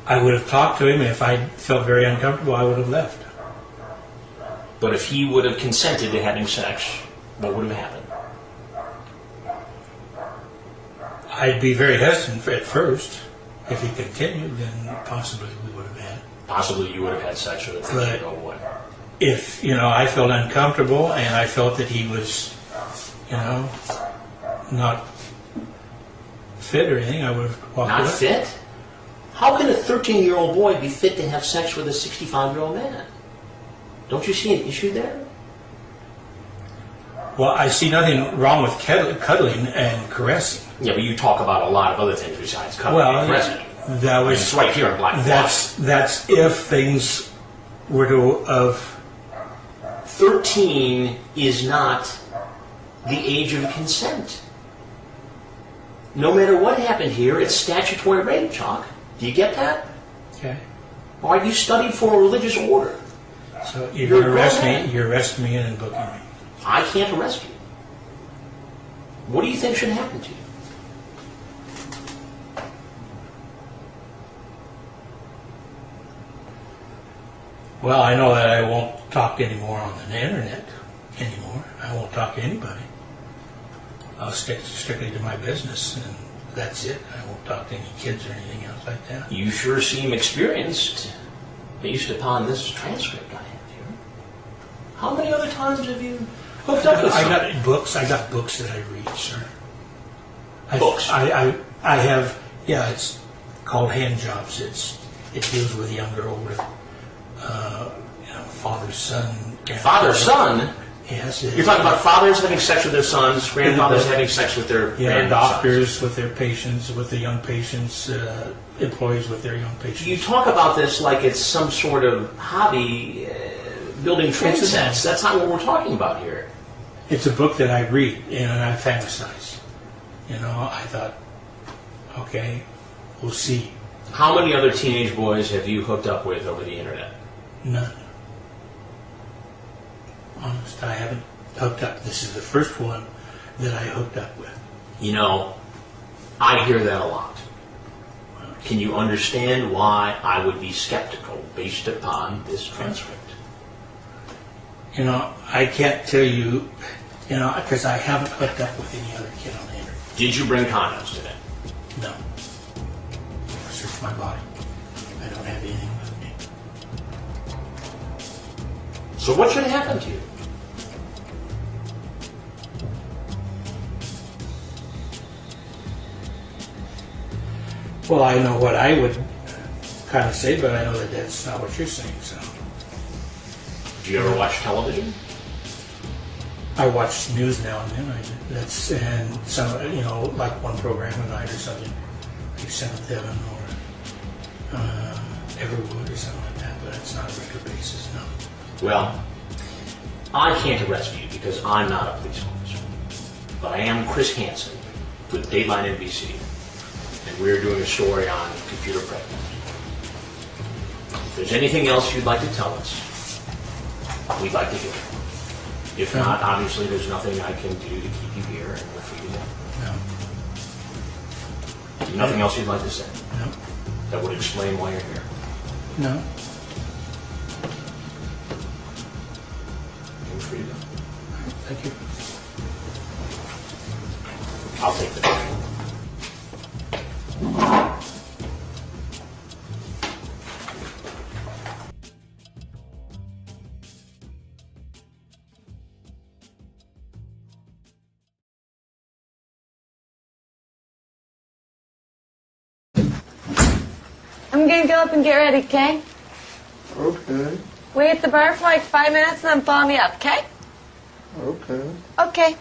Speaker 22: I would have talked to him, and if I felt very uncomfortable, I would have left.
Speaker 2: But if he would have consented to having sex, what would have happened?
Speaker 22: I'd be very hesitant at first. If he continued, then possibly we would have had.
Speaker 2: Possibly you would have had sex with him. But go away.
Speaker 22: If, you know, I felt uncomfortable and I felt that he was, you know, not fit or anything, I would have walked away.
Speaker 2: Not fit? How can a 13-year-old boy be fit to have sex with a 65-year-old man? Don't you see an issue there?
Speaker 22: Well, I see nothing wrong with cuddling and caressing.
Speaker 2: Yeah, but you talk about a lot of other things besides cuddling and caressing.
Speaker 22: That was,
Speaker 2: it's right here in black and white.
Speaker 22: That's if things were to have...
Speaker 2: 13 is not the age of consent. No matter what happened here, it's statutory rape, Chuck. Do you get that?
Speaker 22: Okay.
Speaker 2: All right, you studied for a religious order.
Speaker 22: So you're going to arrest me? You're arresting me and booking me.
Speaker 2: I can't arrest you. What do you think should happen to you?
Speaker 22: Well, I know that I won't talk anymore on the internet anymore. I won't talk to anybody. I'll stick strictly to my business, and that's it. I won't talk to any kids or anything else like that.
Speaker 2: You sure seem experienced, based upon this transcript I have here. How many other times have you hooked up with someone?
Speaker 22: I got books that I read, sir.
Speaker 2: Books?
Speaker 22: I have, yeah, it's called Hand Jobs. It deals with younger, older, you know, father, son.
Speaker 2: Father, son?
Speaker 22: Yes.
Speaker 2: You're talking about fathers having sex with their sons, grandfathers having sex with their
Speaker 22: Yeah, doctors with their patients, with the young patients, employees with their young patients.
Speaker 2: You talk about this like it's some sort of hobby, building train sets. That's not what we're talking about here.
Speaker 22: It's a book that I read and I fantasize. You know, I thought, okay, we'll see.
Speaker 2: How many other teenage boys have you hooked up with over the internet?
Speaker 22: None. Honest, I haven't hooked up. This is the first one that I hooked up with.
Speaker 2: You know, I hear that a lot. Can you understand why I would be skeptical based upon this transcript?
Speaker 22: You know, I can't tell you, you know, because I haven't hooked up with any other kid on the internet.
Speaker 2: Did you bring condoms today?
Speaker 22: No. I searched my body. I don't have anything with me.
Speaker 2: So what should happen to you?
Speaker 22: Well, I know what I would kind of say, but I know that that's not what you're saying, so.
Speaker 2: Do you ever watch television?
Speaker 22: I watch news now and then. And some, you know, like one program a night or something, like Seventh Heaven or Everwood or something like that, but it's not a regular basis, no.
Speaker 2: Well, I can't arrest you because I'm not a police officer, but I am Chris Hansen with Dateline NBC, and we're doing a story on computer pregnancy. If there's anything else you'd like to tell us, we'd like to hear it. If not, obviously there's nothing I can do to keep you here, and we're free to go.
Speaker 22: No.
Speaker 2: Nothing else you'd like to say?
Speaker 22: No.
Speaker 2: That would explain why you're here?
Speaker 22: No.
Speaker 2: You're free to go.
Speaker 22: Thank you.
Speaker 2: I'll take the picture.
Speaker 1: I'm gonna go up and get ready, okay?
Speaker 3: Okay.
Speaker 1: Wait at the bar for like 5 minutes and then follow me up, okay?
Speaker 3: Okay.
Speaker 1: Okay.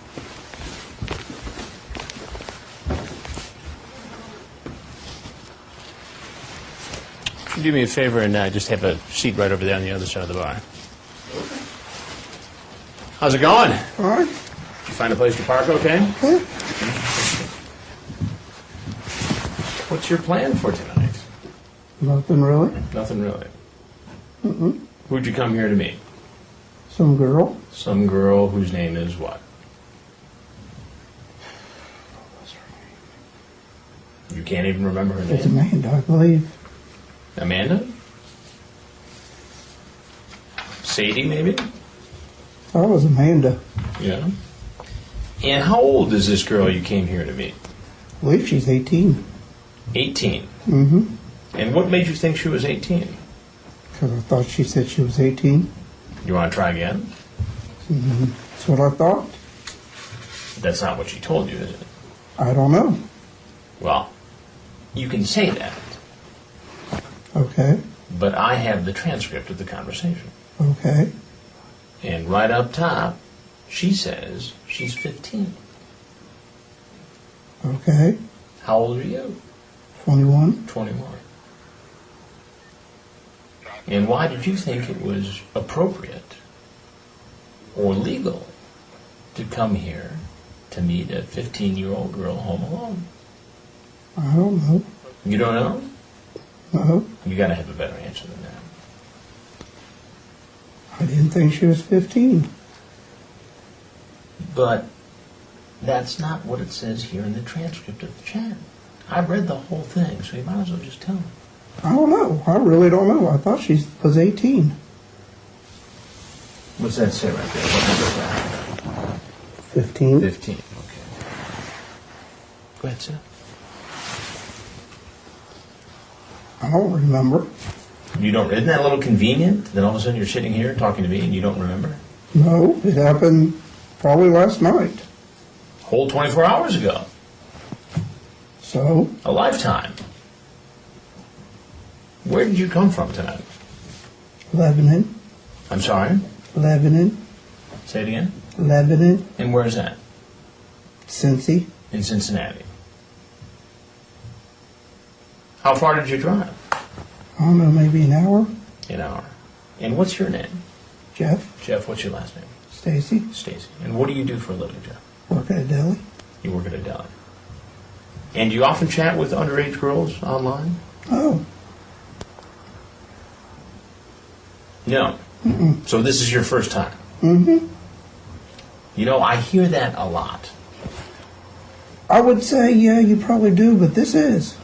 Speaker 10: Do me a favor and just have a seat right over there on the other side of the bar. How's it going?
Speaker 3: All right.
Speaker 10: Did you find a place to park okay? What's your plan for tonight?
Speaker 3: Nothing really.
Speaker 10: Nothing really.
Speaker 3: Mm-mm.
Speaker 10: Who'd you come here to meet?
Speaker 3: Some girl.
Speaker 10: Some girl whose name is what? You can't even remember her name?
Speaker 3: It's Amanda, I believe.
Speaker 10: Amanda? Sadie, maybe?
Speaker 3: Thought it was Amanda.
Speaker 10: Yeah. And how old is this girl you came here to meet?
Speaker 3: I believe she's 18.
Speaker 10: 18?
Speaker 3: Mm-hmm.
Speaker 10: And what made you think she was 18?
Speaker 3: Because I thought she said she was 18.
Speaker 10: You want to try again?
Speaker 3: Mm-hmm. That's what I thought.
Speaker 10: That's not what she told you, is it?
Speaker 3: I don't know.
Speaker 10: Well, you can say that.
Speaker 3: Okay.
Speaker 10: But I have the transcript of the conversation.
Speaker 3: Okay.
Speaker 10: And right up top, she says she's 15.
Speaker 3: Okay.
Speaker 10: How old are you?
Speaker 3: 21.
Speaker 10: 21. And why did you think it was appropriate or legal to come here to meet a 15-year-old girl home alone?
Speaker 3: I don't know.
Speaker 10: You don't know?
Speaker 3: No.
Speaker 10: You got to have a better answer than that.
Speaker 3: I didn't think she was 15.
Speaker 10: But that's not what it says here in the transcript of the chat. I've read the whole thing, so you might as well just tell me.
Speaker 3: I don't know. I really don't know. I thought she was 18.
Speaker 10: What's that say right there? What number is that?
Speaker 3: 15.
Speaker 10: 15, okay. Go ahead, sir.
Speaker 3: I don't remember.
Speaker 10: You don't? Isn't that a little convenient that all of a sudden you're sitting here talking to me and you don't remember?
Speaker 3: No, it happened probably last night.
Speaker 10: Whole 24 hours ago.
Speaker 3: So?
Speaker 10: A lifetime. Where did you come from tonight?
Speaker 3: Lebanon.
Speaker 10: I'm sorry?
Speaker 3: Lebanon.
Speaker 10: Say it again.
Speaker 3: Lebanon.
Speaker 10: And where's that?
Speaker 3: Cincy.
Speaker 10: In Cincinnati. How far did you drive?
Speaker 3: I don't know, maybe an hour.
Speaker 10: An hour. And what's your name?
Speaker 3: Jeff.
Speaker 10: Jeff, what's your last name?
Speaker 3: Stacy.
Speaker 10: Stacy. And what do you do for a living, Jeff?
Speaker 3: Work at a deli.
Speaker 10: You work at a deli. And do you often chat with underage girls online?
Speaker 3: Oh.
Speaker 10: No.
Speaker 3: Mm-mm.
Speaker 10: So this is your first time?
Speaker 3: Mm-hmm.
Speaker 10: You know, I hear that a lot.
Speaker 3: I would say, yeah, you probably do, but this is.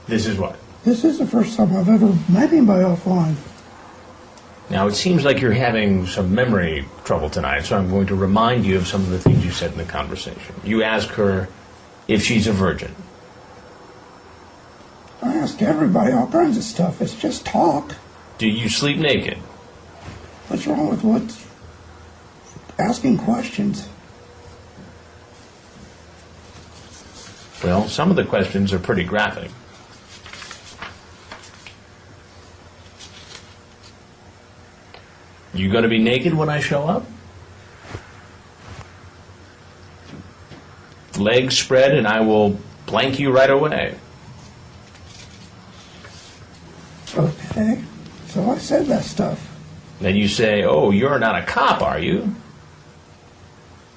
Speaker 10: This is what?
Speaker 3: This is the first time I've ever met anybody offline.
Speaker 10: Now, it seems like you're having some memory trouble tonight, so I'm going to remind you of some of the things you said in the conversation. You ask her if she's a virgin.
Speaker 3: I ask everybody all kinds of stuff. It's just talk.
Speaker 10: Do you sleep naked?
Speaker 3: What's wrong with what? Asking questions.
Speaker 10: Well, some of the questions are pretty graphic. You going to be naked when I show up? Legs spread and I will blank you right away.
Speaker 3: Okay. So I said that stuff.
Speaker 10: Then you say, oh, you're not a cop, are you?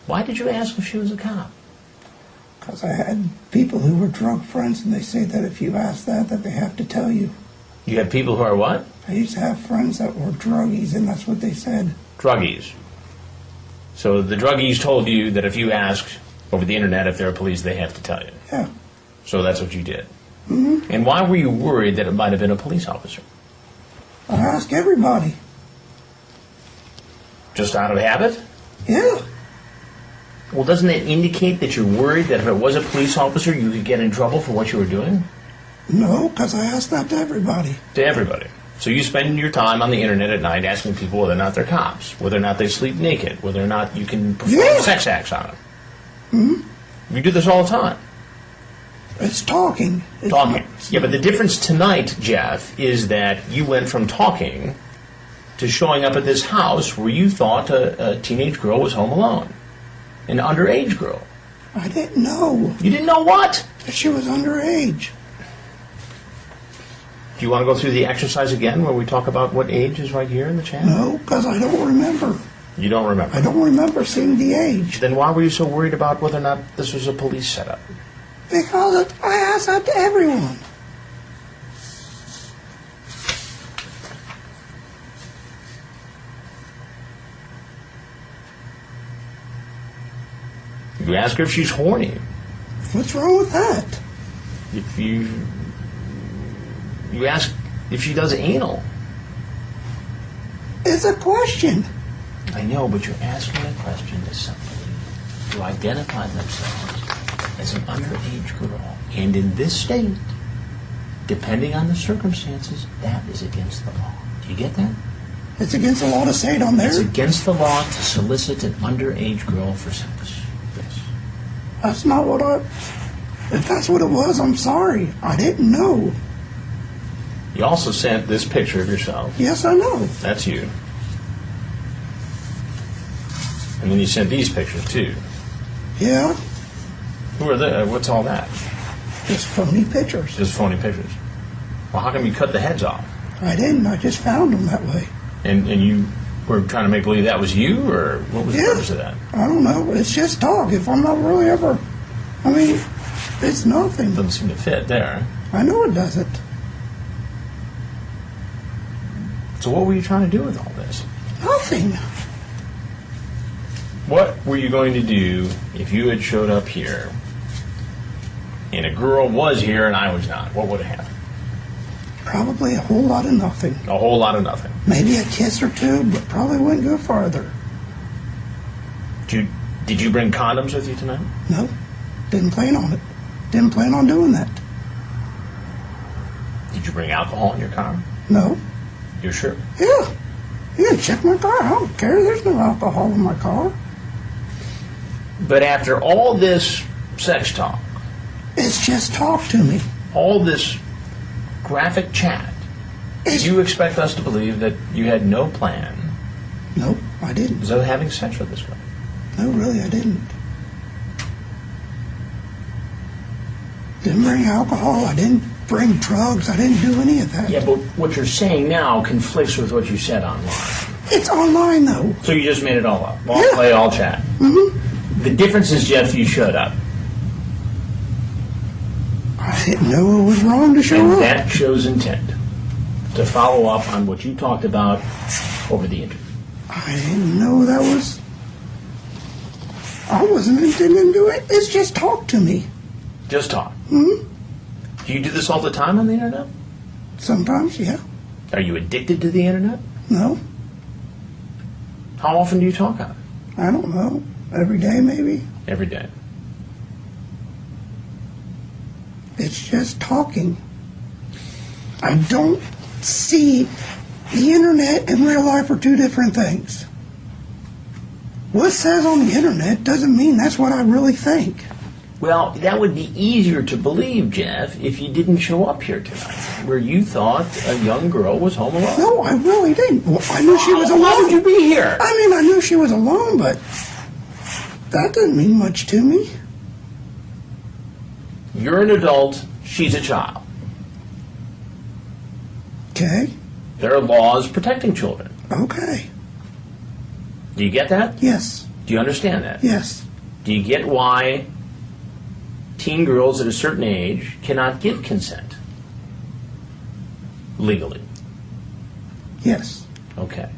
Speaker 10: Why did you ask if she was a cop?
Speaker 3: Because I had people who were drug friends, and they say that if you ask that they have to tell you.
Speaker 10: You have people who are what?
Speaker 3: I used to have friends that were druggies, and that's what they said.
Speaker 10: Druggies. So the druggies told you that if you ask over the internet if there are police, they have to tell you.
Speaker 3: Yeah.
Speaker 10: So that's what you did.
Speaker 3: Mm-hmm.
Speaker 10: And why were you worried that it might have been a police officer?
Speaker 3: I ask everybody.
Speaker 10: Just out of habit?
Speaker 3: Yeah.
Speaker 10: Well, doesn't that indicate that you're worried that if it was a police officer, you could get in trouble for what you were doing?
Speaker 3: No, because I ask that to everybody.
Speaker 10: To everybody. So you spend your time on the internet at night asking people whether or not they're cops, whether or not they sleep naked, whether or not you can perform sex acts on them.
Speaker 3: Mm-hmm.
Speaker 10: You do this all the time.
Speaker 3: It's talking.
Speaker 10: Talking. Yeah, but the difference tonight, Jeff, is that you went from talking to showing up at this house where you thought a teenage girl was home alone. An underage girl.
Speaker 3: I didn't know.
Speaker 10: You didn't know what?
Speaker 3: That she was underage.
Speaker 10: Do you want to go through the exercise again where we talk about what age is right here in the chat?
Speaker 3: No, because I don't remember.
Speaker 10: You don't remember?
Speaker 3: I don't remember seeing the age.
Speaker 10: Then why were you so worried about whether or not this was a police setup?
Speaker 3: Because I asked that to everyone.
Speaker 10: You ask her if she's horny.
Speaker 3: What's wrong with that?
Speaker 10: If you ask if she does anal.
Speaker 3: It's a question.
Speaker 10: I know, but you're asking a question to somebody who identified themselves as an underage girl. And in this state, depending on the circumstances, that is against the law. Do you get that?
Speaker 3: It's against the law to say it on there?
Speaker 10: It's against the law to solicit an underage girl for sex. Yes.
Speaker 3: That's not what I... If that's what it was, I'm sorry. I didn't know.
Speaker 10: You also sent this picture of yourself.
Speaker 3: Yes, I know.
Speaker 10: That's you. And then you sent these pictures, too.
Speaker 3: Yeah.
Speaker 10: Who are they? What's all that?
Speaker 3: Just phony pictures.
Speaker 10: Just phony pictures. Well, how come you cut the heads off?
Speaker 3: I didn't. I just found them that way.
Speaker 10: And you were trying to make believe that was you, or what was the purpose of that?
Speaker 3: I don't know. It's just talk. If I'm not really ever... I mean, it's nothing.
Speaker 10: Doesn't seem to fit there.
Speaker 3: I know it doesn't.
Speaker 10: So what were you trying to do with all this?
Speaker 3: Nothing.
Speaker 10: What were you going to do if you had showed up here and a girl was here and I was not? What would have happened?
Speaker 3: Probably a whole lot of nothing.
Speaker 10: A whole lot of nothing.
Speaker 3: Maybe a kiss or two, but probably wouldn't go farther.
Speaker 10: Did you bring condoms with you tonight?
Speaker 3: No. Didn't plan on it. Didn't plan on doing that.
Speaker 10: Did you bring alcohol in your car?
Speaker 3: No.
Speaker 10: You're sure?
Speaker 3: Yeah. Yeah, check my car. I don't care. There's no alcohol in my car.
Speaker 10: But after all this sex talk...
Speaker 3: It's just talk to me.
Speaker 10: All this graphic chat, do you expect us to believe that you had no plan
Speaker 3: Nope, I didn't.
Speaker 10: Was I having sex with this guy?
Speaker 3: No, really, I didn't. Didn't bring alcohol. I didn't bring drugs. I didn't do any of that.
Speaker 10: Yeah, but what you're saying now conflicts with what you said online.
Speaker 3: It's online, though.
Speaker 10: So you just made it all up. All play, all chat.
Speaker 3: Mm-hmm.
Speaker 10: The difference is, Jeff, you showed up.
Speaker 3: I didn't know it was wrong to show
Speaker 10: and
Speaker 3: up.
Speaker 10: That shows intent to follow up on what you talked about over the interview.
Speaker 3: I didn't know that was... I wasn't intending to do it. It's just talk to me.
Speaker 10: Just talk.
Speaker 3: Mm-hmm.
Speaker 10: Do you do this all the time on the internet?
Speaker 3: Sometimes, yeah.
Speaker 10: Are you addicted to the internet?
Speaker 3: No.
Speaker 10: How often do you talk on it?
Speaker 3: I don't know. Every day, maybe.
Speaker 10: Every day.
Speaker 3: It's just talking. I don't see the internet and real life are two different things. What says on the internet doesn't mean that's what I really think.
Speaker 10: Well, that would be easier to believe, Jeff, if you didn't show up here tonight, where you thought a young girl was home alone.
Speaker 3: No, I really didn't. Well, I knew she was alone.
Speaker 10: Why would you be here?
Speaker 3: I mean, I knew she was alone, but that doesn't mean much to me.
Speaker 10: You're an adult, she's a child.
Speaker 3: Okay.
Speaker 10: There are laws protecting children.
Speaker 3: Okay.
Speaker 10: Do you get that?
Speaker 3: Yes.
Speaker 10: Do you understand that?
Speaker 3: Yes.
Speaker 10: Do you get why teen girls at a certain age cannot give consent legally?
Speaker 3: Yes.
Speaker 10: Okay.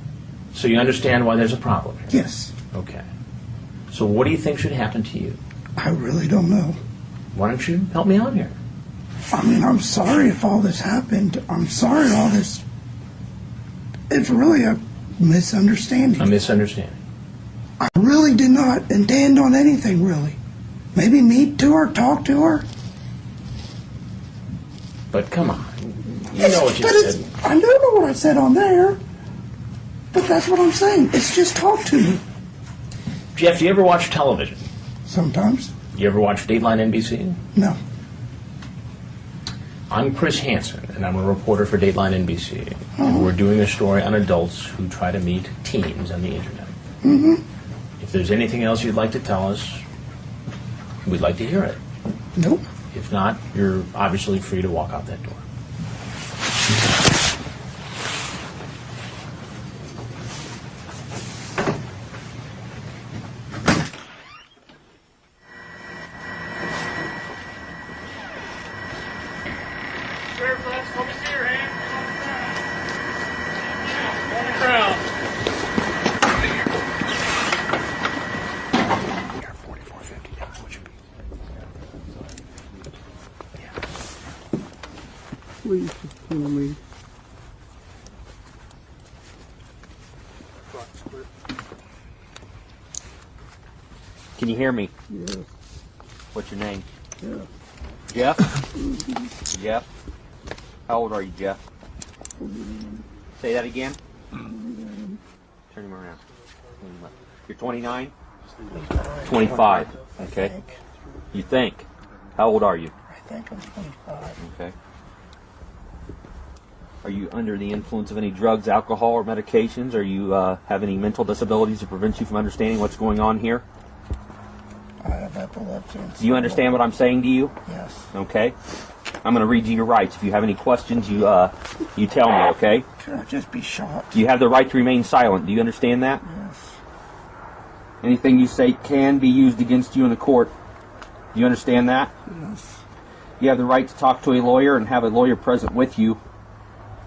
Speaker 10: So you understand why there's a problem here?
Speaker 3: Yes.
Speaker 10: Okay. So what do you think should happen to you?
Speaker 3: I really don't know.
Speaker 10: Why don't you help me out here?
Speaker 3: I mean, I'm sorry if all this happened. I'm sorry all this... It's really a misunderstanding.
Speaker 10: A misunderstanding.
Speaker 3: I really did not intend on anything, really. Maybe meet to her, talk to her.
Speaker 10: But come on. You know what you said.
Speaker 3: I don't know what I said on there. But that's what I'm saying. It's just talk to me.
Speaker 10: Jeff, do you ever watch television?
Speaker 3: Sometimes.
Speaker 10: You ever watch Dateline NBC?
Speaker 3: No.
Speaker 10: I'm Chris Hansen, and I'm a reporter for Dateline NBC. And we're doing a story on adults who try to meet teens on the internet.
Speaker 3: Mm-hmm.
Speaker 10: If there's anything else you'd like to tell us, we'd like to hear it.
Speaker 3: Nope.
Speaker 10: If not, you're obviously free to walk out that door.
Speaker 3: Please, me.
Speaker 6: Can you hear me?
Speaker 3: Yes.
Speaker 6: What's your name?
Speaker 3: Yeah.
Speaker 6: Jeff? Jeff? How old are you, Jeff? Say that again? Turn him around. You're 29? 25. Okay. You think? How old are you?
Speaker 3: I think I'm 25.
Speaker 6: Okay. Are you under the influence of any drugs, alcohol, or medications? Are you have any mental disabilities that prevent you from understanding what's going on here?
Speaker 3: I have epilepsy.
Speaker 6: Do you understand what I'm saying to you?
Speaker 3: Yes.
Speaker 6: Okay. I'm going to read you your rights. If you have any questions, you tell me, okay?
Speaker 3: Should I just be shot?
Speaker 6: You have the right to remain silent. Do you understand that?
Speaker 3: Yes.
Speaker 6: Anything you say can be used against you in the court. Do you understand that?
Speaker 3: Yes.
Speaker 6: You have the right to talk to a lawyer and have a lawyer present with you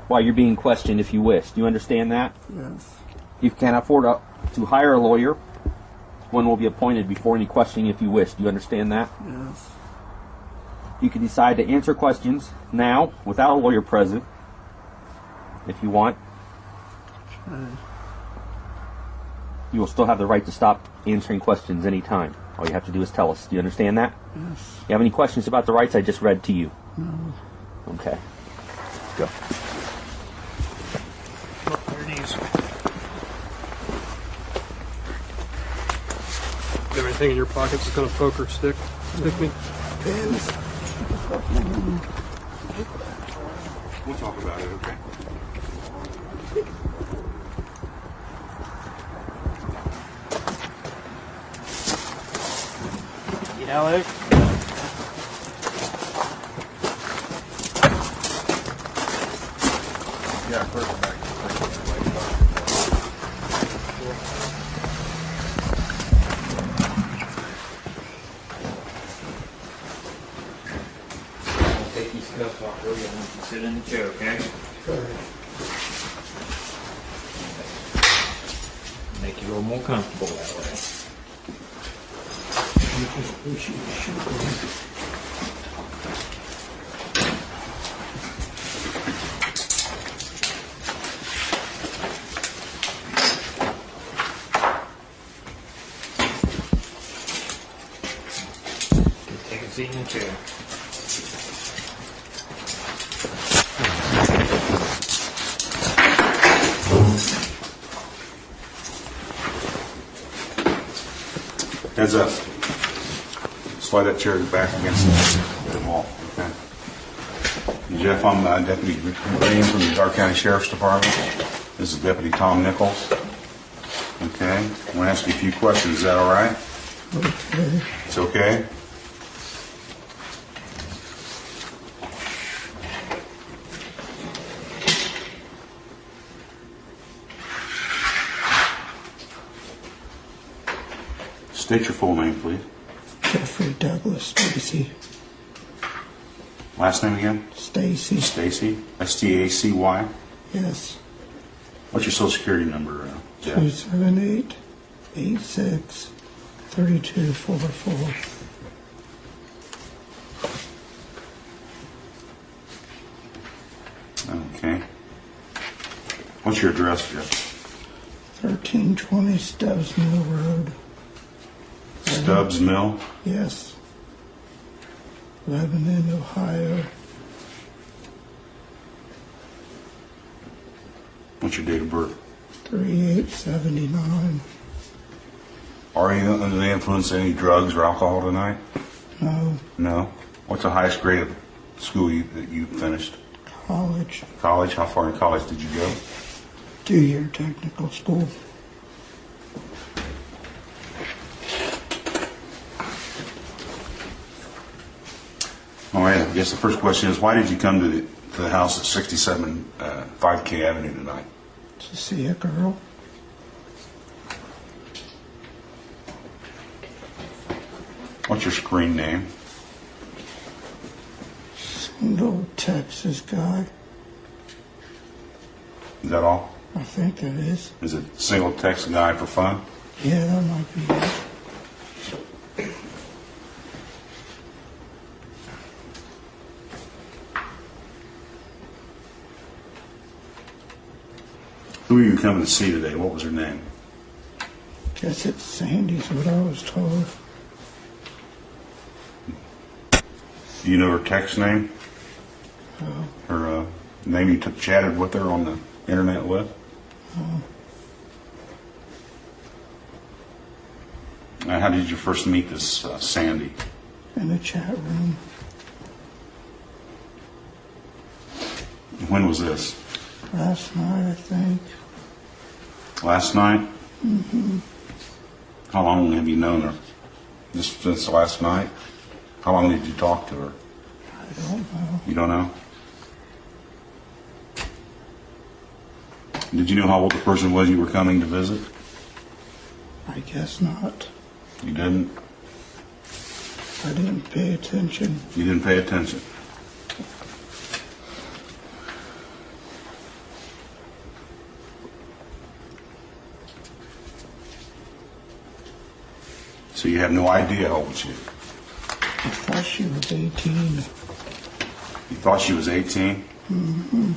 Speaker 6: while you're being questioned if you wish. Do you understand that?
Speaker 3: Yes.
Speaker 6: If you can't afford to hire a lawyer, one will be appointed before any questioning if you wish. Do you understand that?
Speaker 3: Yes.
Speaker 6: You can decide to answer questions now without a lawyer present if you want.
Speaker 3: Okay.
Speaker 6: You will still have the right to stop answering questions anytime. All you have to do is tell us. Do you understand that?
Speaker 3: Yes.
Speaker 6: You have any questions about the rights I just read to you?
Speaker 3: No.
Speaker 6: Okay. Go.
Speaker 15: Do you have anything in your pockets that's going to poke or stick me?
Speaker 3: Pins.
Speaker 15: We'll talk about it, okay?
Speaker 8: Alex.
Speaker 11: Yeah, first back.
Speaker 10: I'll take these cuffs off for you. I want you to sit in the chair, okay? Make you a little more comfortable that way. Take a seat in the chair.
Speaker 5: Heads up. Slide that chair back against the wall. Okay. Jeff, I'm Deputy Green from the Dark County Sheriff's Department. This is Deputy Tom Nichols. Okay. I want to ask you a few questions. Is that all right?
Speaker 3: Okay.
Speaker 5: It's okay? State your full name, please.
Speaker 3: Jeffrey Douglas Stacy.
Speaker 5: Last name again?
Speaker 3: Stacy.
Speaker 5: Stacy. S-T-A-C-Y.
Speaker 3: Yes.
Speaker 5: What's your social security number, Jeff?
Speaker 3: 278-86-3244.
Speaker 5: Okay. What's your address, Jeff?
Speaker 3: 1320 Stubbs Mill Road.
Speaker 5: Stubbs Mill?
Speaker 3: Yes. Lebanon, Ohio.
Speaker 5: What's your date of birth?
Speaker 3: 3879.
Speaker 5: Are you under the influence of any drugs or alcohol tonight?
Speaker 3: No.
Speaker 5: No? What's the highest grade of school that you finished?
Speaker 3: College.
Speaker 5: College? How far in college did you go?
Speaker 3: 2-year technical school.
Speaker 5: All right, I guess the first question is, why did you come to the house at 67 5K Avenue tonight?
Speaker 3: To see a girl.
Speaker 5: What's your screen name?
Speaker 3: Single Texas guy.
Speaker 5: Is that all?
Speaker 3: I think it is.
Speaker 5: Is it single text guy for fun?
Speaker 3: Yeah, that might be it.
Speaker 5: Who are you coming to see today? What was her name?
Speaker 3: Guess it's Sandy's what I was told.
Speaker 5: Do you know her text name? Her name you chatted with her on the internet with? How did you first meet this Sandy?
Speaker 3: In the chat room.
Speaker 5: When was this?
Speaker 3: Last night, I think.
Speaker 5: Last night?
Speaker 3: Mm-hmm.
Speaker 5: How long have you known her? Just since last night? How long did you talk to her?
Speaker 3: I don't know.
Speaker 5: You don't know? Did you know how old the person was you were coming to visit?
Speaker 3: I guess not.
Speaker 5: You didn't?
Speaker 3: I didn't pay attention.
Speaker 5: You didn't pay attention. So you have no idea how old she is?
Speaker 3: I thought she was 18.
Speaker 5: You thought she was 18?
Speaker 3: Mm-hmm.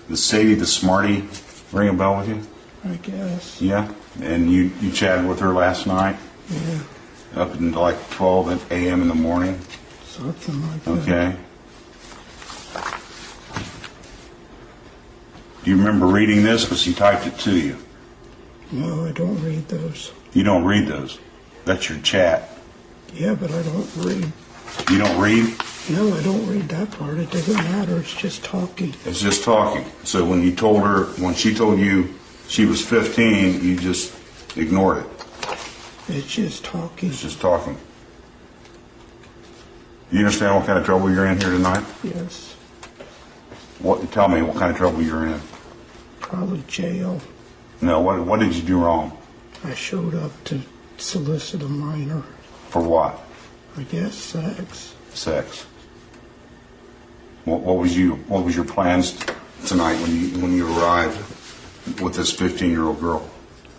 Speaker 5: Does Sadie the Smarty ring a bell with you?
Speaker 3: I guess.
Speaker 5: Yeah? And you chatted with her last night?
Speaker 3: Yeah.
Speaker 5: Up until like 12 a.m. in the morning?
Speaker 3: Something like that.
Speaker 5: Okay. Do you remember reading this? Because he typed it to you.
Speaker 3: No, I don't read those.
Speaker 5: You don't read those. That's your chat.
Speaker 3: Yeah, but I don't read.
Speaker 5: You don't read?
Speaker 3: No, I don't read that part. It doesn't matter. It's just talking.
Speaker 5: It's just talking. So when you told her, when she told you she was 15, you just ignored it.
Speaker 3: It's just talking.
Speaker 5: It's just talking. You understand what kind of trouble you're in here tonight?
Speaker 3: Yes.
Speaker 5: Tell me what kind of trouble you're in.
Speaker 3: Probably jail.
Speaker 5: No, what did you do wrong?
Speaker 3: I showed up to solicit a minor.
Speaker 5: For what?
Speaker 3: I guess sex.
Speaker 5: Sex. What was your plans tonight when you arrived with this 15-year-old girl?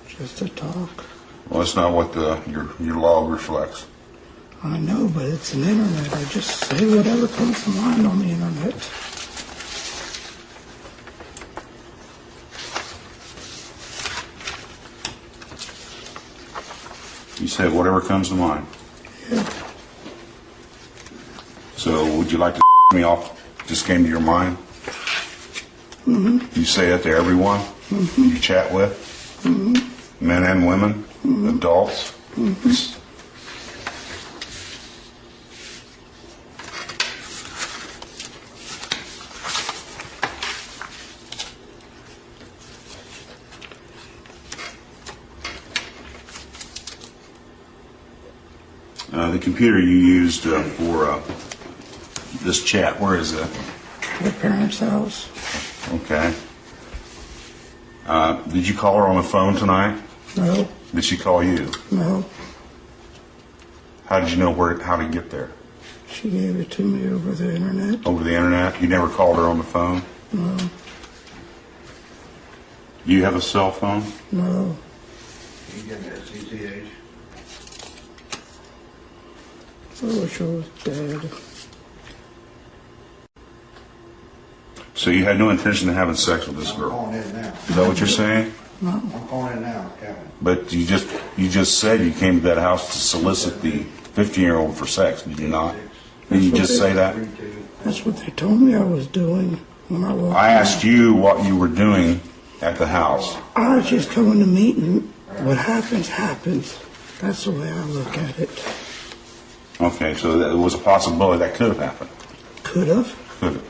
Speaker 3: Just to talk.
Speaker 5: Well, that's not what your log reflects.
Speaker 3: I know, but it's an internet. I just say whatever comes to mind on the internet.
Speaker 5: You said whatever comes to mind.
Speaker 3: Yeah.
Speaker 5: So would you like to me off? Just came to your mind?
Speaker 3: Mm-hmm.
Speaker 5: You say that to everyone you chat with?
Speaker 3: Mm-hmm.
Speaker 5: Men and women? Mm-hmm. Adults?
Speaker 3: Mm-hmm.
Speaker 5: The computer you used for this chat, where is it?
Speaker 3: Her parents' house.
Speaker 5: Okay. Did you call her on the phone tonight?
Speaker 3: No.
Speaker 5: Did she call you?
Speaker 3: No.
Speaker 5: How did you know how to get there?
Speaker 3: She gave it to me over the internet.
Speaker 5: Over the internet? You never called her on the phone?
Speaker 3: No.
Speaker 5: Do you have a cell phone?
Speaker 3: No.
Speaker 18: You get that CCH?
Speaker 3: I wish I was dead.
Speaker 5: So you had no intention of having sex with this girl?
Speaker 18: I'm calling in now.
Speaker 5: Is that what you're saying?
Speaker 3: No.
Speaker 18: I'm calling in now, Kevin.
Speaker 5: But you just said you came to that house to solicit the 15-year-old for sex, did you not? Did you just say that?
Speaker 3: That's what they told me I was doing when I walked
Speaker 5: I asked you what you were doing at the house.
Speaker 3: I was just coming to meet, and what happens, happens. That's the way I look at it.
Speaker 5: Okay, so there was a possibility that could have happened.
Speaker 3: Could have?
Speaker 5: Could have.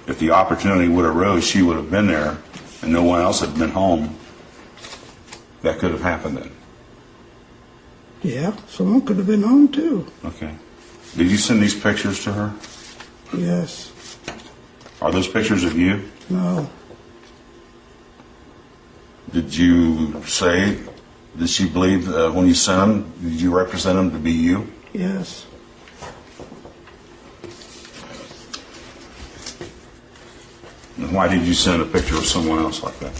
Speaker 5: If the opportunity would have arose, she would have been there, and no one else had been home. That could have happened then.
Speaker 3: Yeah, someone could have been home too.
Speaker 5: Okay. Did you send these pictures to her?
Speaker 3: Yes.
Speaker 5: Are those pictures of you?
Speaker 3: No.
Speaker 5: Did you say, did she believe when you sent them, did you represent them to be you?
Speaker 3: Yes.
Speaker 5: And why did you send a picture of someone else like that?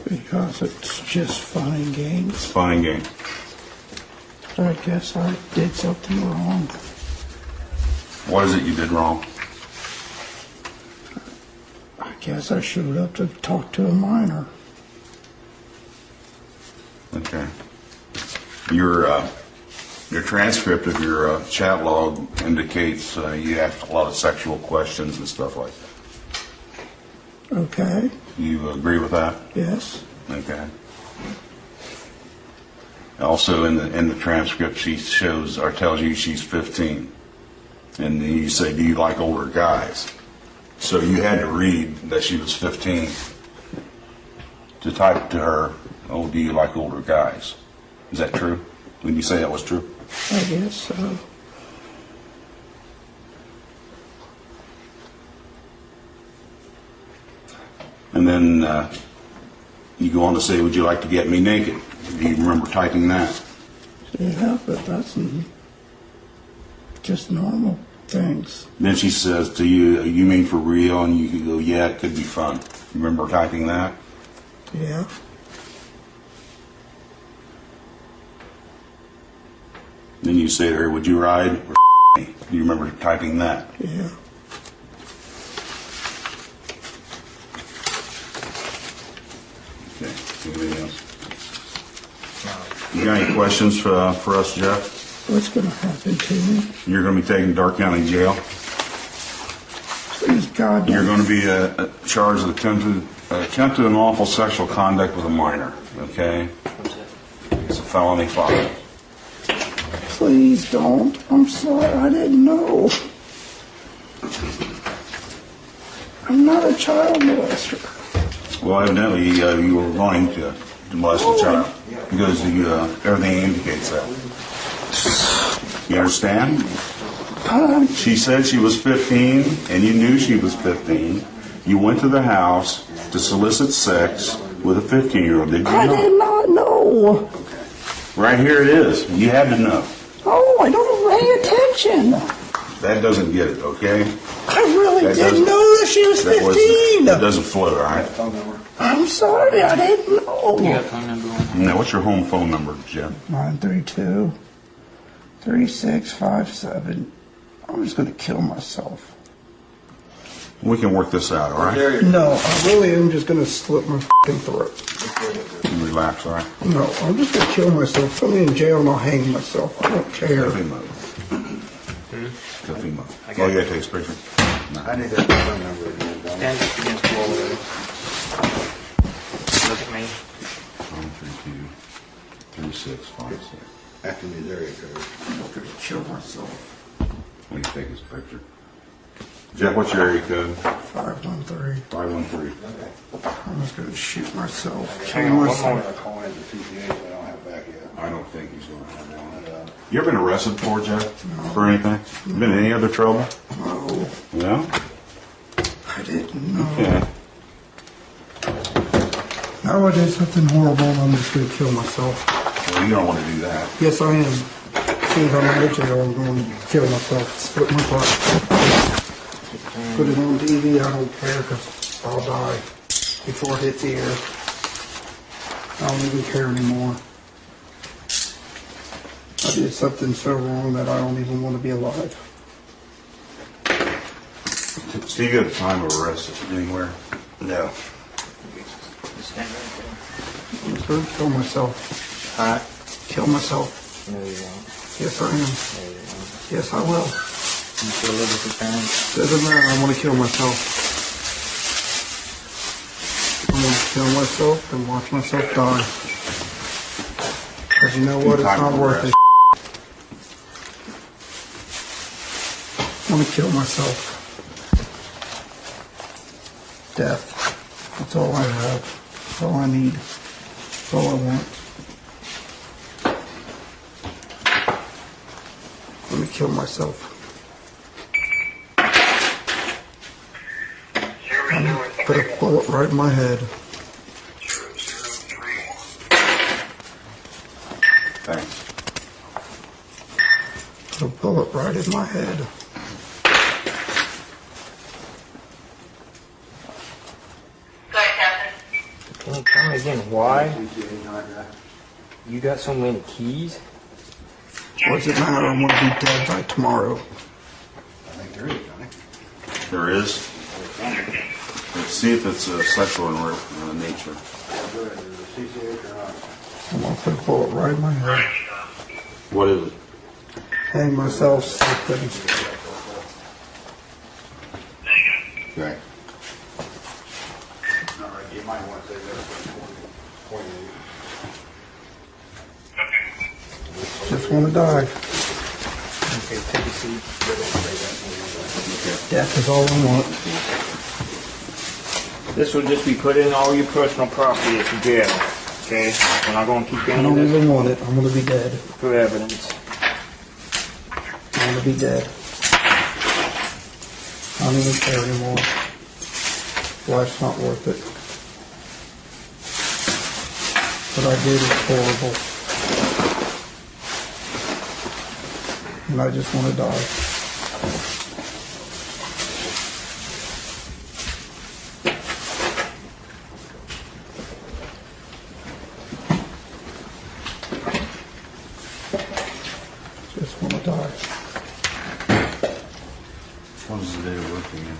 Speaker 3: Because it's just fun and games.
Speaker 5: It's fun and games.
Speaker 3: I guess I did something wrong.
Speaker 5: What is it you did wrong?
Speaker 3: I guess I showed up to talk to a minor.
Speaker 5: Okay. Your transcript of your chat log indicates you asked a lot of sexual questions and stuff like that.
Speaker 3: Okay.
Speaker 5: You agree with that?
Speaker 3: Yes.
Speaker 5: Okay. Also, in the transcript, she shows or tells you she's 15, and then you say, "Do you like older guys?" So you had to read that she was 15 to type to her, "Oh, do you like older guys?" Is that true? Would you say that was true?
Speaker 3: I guess so.
Speaker 5: And then you go on to say, "Would you like to get me naked?" Do you remember typing that?
Speaker 3: Yeah, but that's just normal things.
Speaker 5: Then she says to you, "You mean for real?" And you go, "Yeah, it could be fun." You remember typing that?
Speaker 3: Yeah.
Speaker 5: Then you say to her, "Would you ride or me?" Do you remember typing that?
Speaker 3: Yeah.
Speaker 5: Okay. Anything else? You got any questions for us, Jeff?
Speaker 3: What's going to happen to me?
Speaker 5: You're going to be taken to Dark County Jail.
Speaker 3: Please, God.
Speaker 5: You're going to be charged with attempted unlawful sexual conduct with a minor. Okay? It's a felony 5.
Speaker 3: Please don't. I'm sorry. I didn't know. I'm not a child molester.
Speaker 5: Well, evidently you were wanting to molest a child because everything indicates that. You understand? She said she was 15, and you knew she was 15. You went to the house to solicit sex with a 15-year-old, did you
Speaker 3: I
Speaker 5: not?
Speaker 3: did not know.
Speaker 5: Right here it is. You had to know.
Speaker 3: Oh, I don't pay attention.
Speaker 5: That doesn't get it, okay?
Speaker 3: I really didn't know that she was 15.
Speaker 5: That doesn't float, all right?
Speaker 3: I'm sorry, I didn't know.
Speaker 6: You got a phone number on?
Speaker 5: Now, what's your home phone number, Jeff?
Speaker 3: 932-3657. I'm just going to kill myself.
Speaker 5: We can work this out, all right?
Speaker 3: No, I really am just going to slit my f***ing throat.
Speaker 5: Relax, all right?
Speaker 3: No, I'm just going to kill myself. Put me in jail and I'll hang myself. I don't care.
Speaker 5: Selfie mode. Selfie mode. Oh, you got to take a picture? No.
Speaker 6: I need that phone number again. Stand just against the wall there. Look at me.
Speaker 5: 132-3656.
Speaker 11: After me, there you go.
Speaker 3: I'm just going to kill myself.
Speaker 5: When you take his picture. Jeff, what's your area code?
Speaker 3: 513.
Speaker 5: 513.
Speaker 3: I'm just going to shoot myself.
Speaker 11: Hang
Speaker 3: Kill
Speaker 11: on, one
Speaker 3: myself.
Speaker 11: moment. I call in the CPA, but I don't have it back yet.
Speaker 5: I don't think he's going to have one. You ever been arrested before, Jeff? No. For anything? You been in any other trouble?
Speaker 3: No.
Speaker 5: No?
Speaker 3: I didn't know.
Speaker 5: Okay.
Speaker 3: Now I did something horrible and I'm just going to kill myself.
Speaker 5: Well, you don't want to do that.
Speaker 3: Yes, I am. As soon as I'm out of jail, I'm going to kill myself. Split my heart. Put it on TV, I don't care because I'll die before it hits the air. I don't even care anymore. I did something so wrong that I don't even want to be alive.
Speaker 5: Steve, you got a time of arrest anywhere? No.
Speaker 3: I'm just going to kill myself.
Speaker 6: Alright.
Speaker 3: Kill myself.
Speaker 6: No, you won't.
Speaker 3: Yes, I am.
Speaker 6: No, you won't.
Speaker 3: Yes, I will.
Speaker 6: You still live with your parents?
Speaker 3: Doesn't matter, I want to kill myself. I want to kill myself and watch myself die. Because you know what, it's not worth it. I want to kill myself. Death. That's all I have. That's all I need. That's all I want. Let me kill myself. Put a bullet right in my head.
Speaker 5: Thanks.
Speaker 3: Put a bullet right in my head.
Speaker 6: Can you tell me again why you got so many keys?
Speaker 3: What does it matter? I'm going to be dead by tomorrow.
Speaker 11: I think there is, Johnny.
Speaker 5: There is? Let's see if it's sexual in nature.
Speaker 3: I'm going to put a bullet right in my head.
Speaker 5: What is it?
Speaker 3: Hang myself, something.
Speaker 5: Okay.
Speaker 11: All right, you might want to say that.
Speaker 3: Just want to die.
Speaker 6: Okay, take a seat.
Speaker 3: Death is all I want.
Speaker 6: This will just be put in all your personal property at the jail. Okay? We're not going to keep
Speaker 3: I
Speaker 6: any of
Speaker 3: don't
Speaker 6: this
Speaker 3: even want it. I'm going to be dead.
Speaker 6: for evidence.
Speaker 3: I'm going to be dead. I don't even care anymore. Life's not worth it. What I did is horrible. And I just want to die. Just want to die.
Speaker 5: What was the day of working in?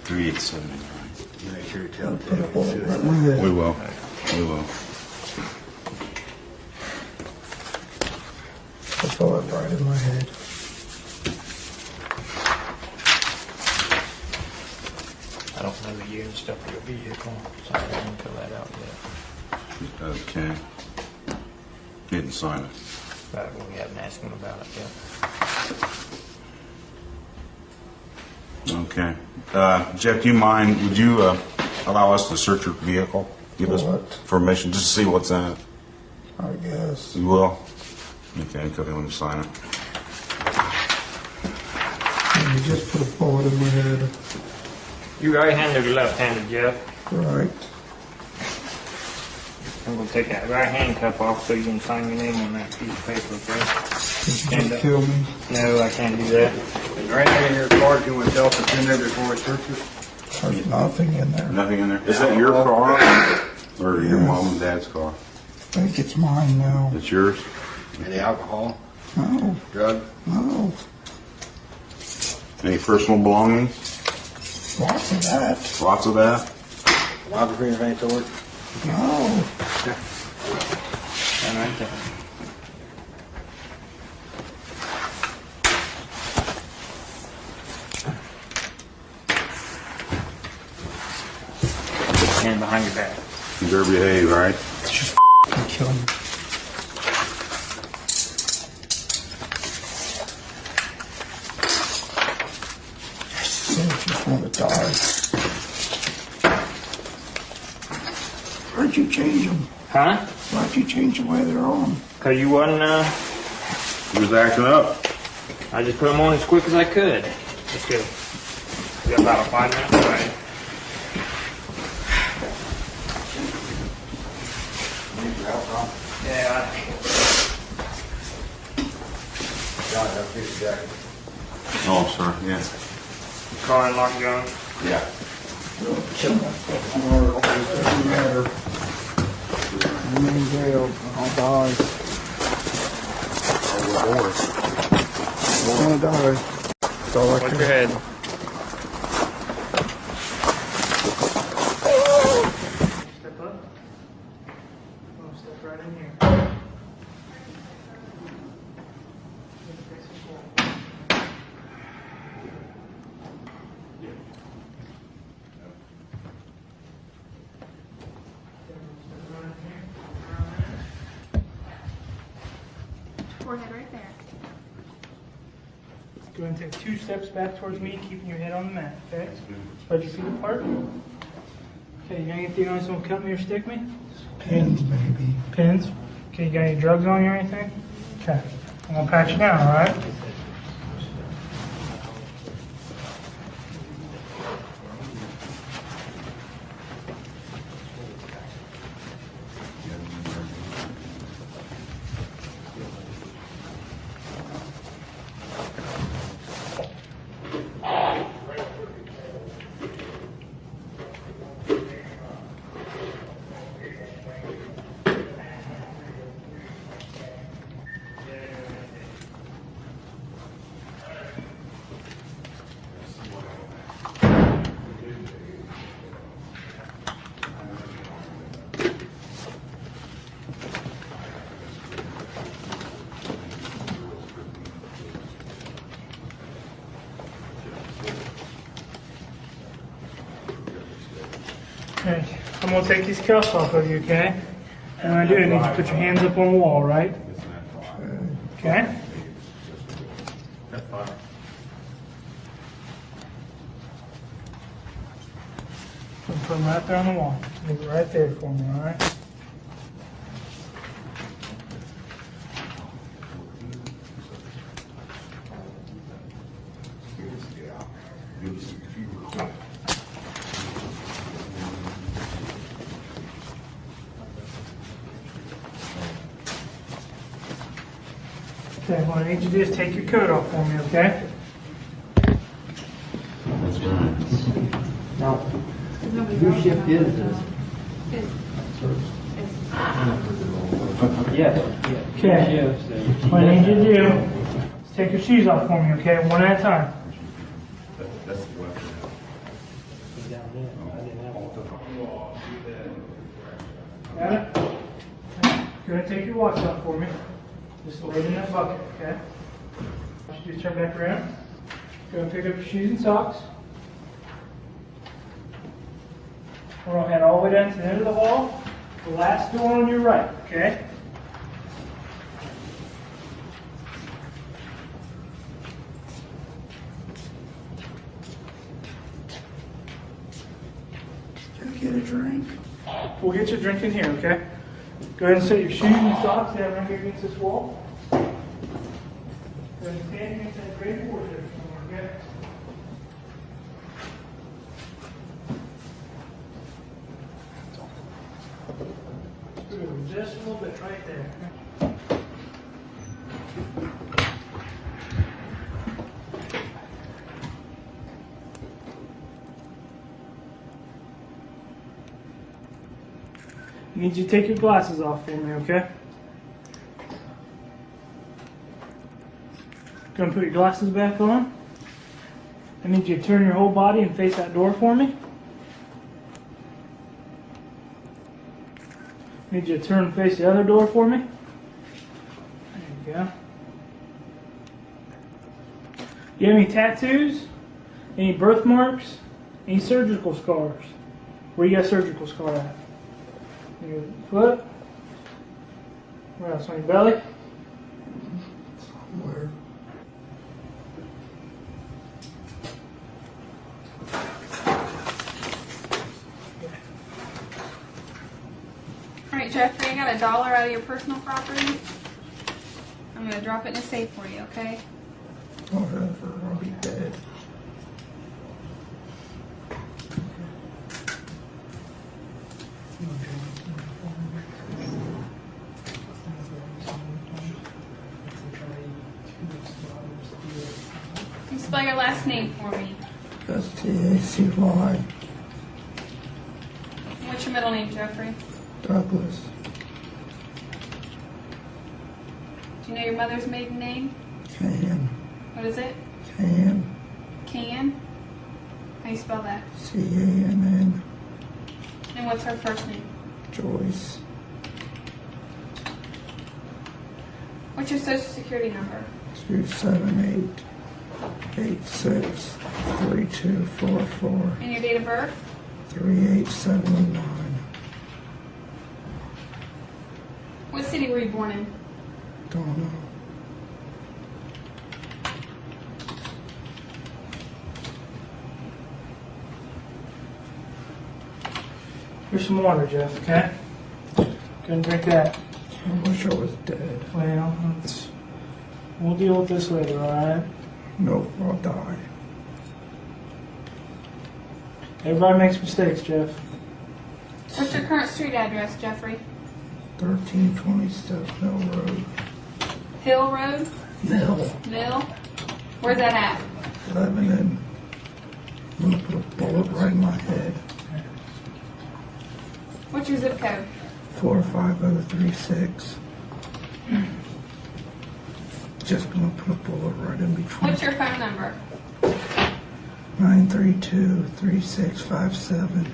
Speaker 5: 3879.
Speaker 11: Make sure you tell
Speaker 3: Put a bullet right in my head.
Speaker 5: We will. We will.
Speaker 3: A bullet right in my head.
Speaker 6: I don't know the year and stuff of your vehicle, so I didn't fill that out yet.
Speaker 5: Okay. Didn't sign it.
Speaker 4: But we haven't asked him about it yet.
Speaker 5: Okay. Jeff, do you mind, would you allow us to search your vehicle? Give us information, just to see what's in it.
Speaker 3: I guess.
Speaker 5: You will? Okay, go ahead and sign it.
Speaker 3: You just put a bullet in my head.
Speaker 4: You right-handed or left-handed, Jeff?
Speaker 3: Right.
Speaker 4: I'm going to take that right handcuff off so you can sign your name on that piece of paper, okay?
Speaker 3: Did you kill me?
Speaker 4: No, I can't do that.
Speaker 18: Is there anything in your car you want to tell us that's in there before we search it?
Speaker 3: There's nothing in there.
Speaker 5: Nothing in there? Is that your car or your mom and dad's car?
Speaker 3: I think it's mine now.
Speaker 5: It's yours?
Speaker 18: Any alcohol?
Speaker 3: No.
Speaker 18: Drug?
Speaker 3: No.
Speaker 5: Any personal belongings?
Speaker 3: Lots of that.
Speaker 5: Lots of that?
Speaker 18: Pornography of any sort?
Speaker 3: No.
Speaker 4: And right there. Hand behind your back.
Speaker 5: You better behave, all right?
Speaker 3: Just kill me. I just want to die. Why'd you change them?
Speaker 4: Huh?
Speaker 3: Why'd you change the way they're on?
Speaker 4: Because you wasn't,
Speaker 5: You was acting up.
Speaker 4: I just put them on as quick as I could. Let's go. We got about 5 minutes, right? Yeah.
Speaker 18: John, have a piece of jacket.
Speaker 5: Oh, sorry, yeah.
Speaker 4: Car unlocked, John?
Speaker 5: Yeah.
Speaker 3: Doesn't matter. I'm in jail. I'll die. I want to die. That's all I
Speaker 4: Watch
Speaker 3: can.
Speaker 4: your head. Step up. We'll step right in here.
Speaker 7: Forehead right there.
Speaker 4: Go ahead and take 2 steps back towards me, keeping your head on the mat, okay? Spread your feet apart. Okay, you got anything else you want to cut me or stick me?
Speaker 3: Pins, maybe.
Speaker 4: Pins? Okay, you got any drugs on you or anything? Okay. I'm going to pat you down, all right? Okay, I'm going to take these cuffs off of you, okay? And when I do, I need you to put your hands up on the wall, right? Okay?
Speaker 5: That's fine.
Speaker 4: Put them right there on the wall. Leave it right there for me, all right? Okay, what I need you to do is take your coat off for me, okay?
Speaker 5: That's right.
Speaker 9: Now, your shift is yes.
Speaker 4: Okay. What I need you to do is take your shoes off for me, okay? One at a time.
Speaker 5: That's the weapon.
Speaker 4: Got it? Go ahead and take your watch off for me. Just lay it in that bucket, okay? I want you to turn back around. Go and pick up your shoes and socks. We're going to head all the way down to the end of the hall. The last door on your right, okay?
Speaker 3: get a drink?
Speaker 4: We'll get you a drink in here, okay? Go ahead and set your shoes and socks down right here against this wall. Go ahead and stand against that great board there somewhere, okay? Just a little bit right there. I need you to take your glasses off for me, okay? Go and put your glasses back on. I need you to turn your whole body and face that door for me. I need you to turn and face the other door for me. There you go. You have any tattoos? Any birthmarks? Any surgical scars? Where you got a surgical scar at? Your foot? Where else? On your belly?
Speaker 3: Somewhere.
Speaker 7: Alright, Jeffrey, I got $1 out of your personal property. I'm going to drop it in a safe for you, okay?
Speaker 3: Whatever, I'll be dead.
Speaker 7: Can you spell your last name for me?
Speaker 3: S-T-A-C-Y.
Speaker 7: What's your middle name, Jeffrey?
Speaker 3: Douglas.
Speaker 7: Do you know your mother's maiden name?
Speaker 3: Can.
Speaker 7: What is it?
Speaker 3: Can.
Speaker 7: Can? How do you spell that?
Speaker 3: C-A-N-N.
Speaker 7: And what's her first name?
Speaker 3: Joyce.
Speaker 7: What's your social security number?
Speaker 3: 278-86-3244.
Speaker 7: And your date of birth?
Speaker 3: 3879.
Speaker 7: What city were you born in?
Speaker 3: Don't know.
Speaker 4: Here's some water, Jeff, okay? Couldn't drink that.
Speaker 3: I wish I was dead.
Speaker 4: Well, we'll deal with this later, alright?
Speaker 3: Nope, I'll die.
Speaker 4: Everybody makes mistakes, Jeff.
Speaker 7: What's your current street address, Jeffrey?
Speaker 3: 1327 Mill Road.
Speaker 7: Hill Road?
Speaker 3: Mill.
Speaker 7: Mill? Where's that at?
Speaker 3: Lebanon. I'm gonna put a bullet right in my head.
Speaker 7: What's your zip code?
Speaker 3: 45036. Just gonna put a bullet right in between.
Speaker 7: What's your phone number?
Speaker 3: 932-3657.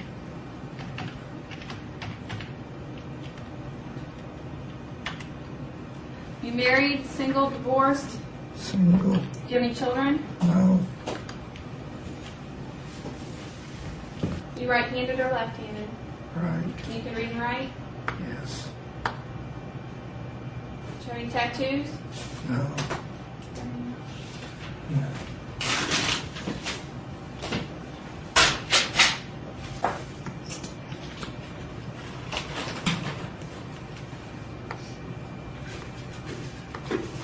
Speaker 7: You married, single, divorced?
Speaker 3: Single.
Speaker 7: Do you have any children?
Speaker 3: No.
Speaker 7: You right-handed or left-handed?
Speaker 3: Right.
Speaker 7: You can read and write?
Speaker 3: Yes.
Speaker 7: Do you have any tattoos?
Speaker 3: No.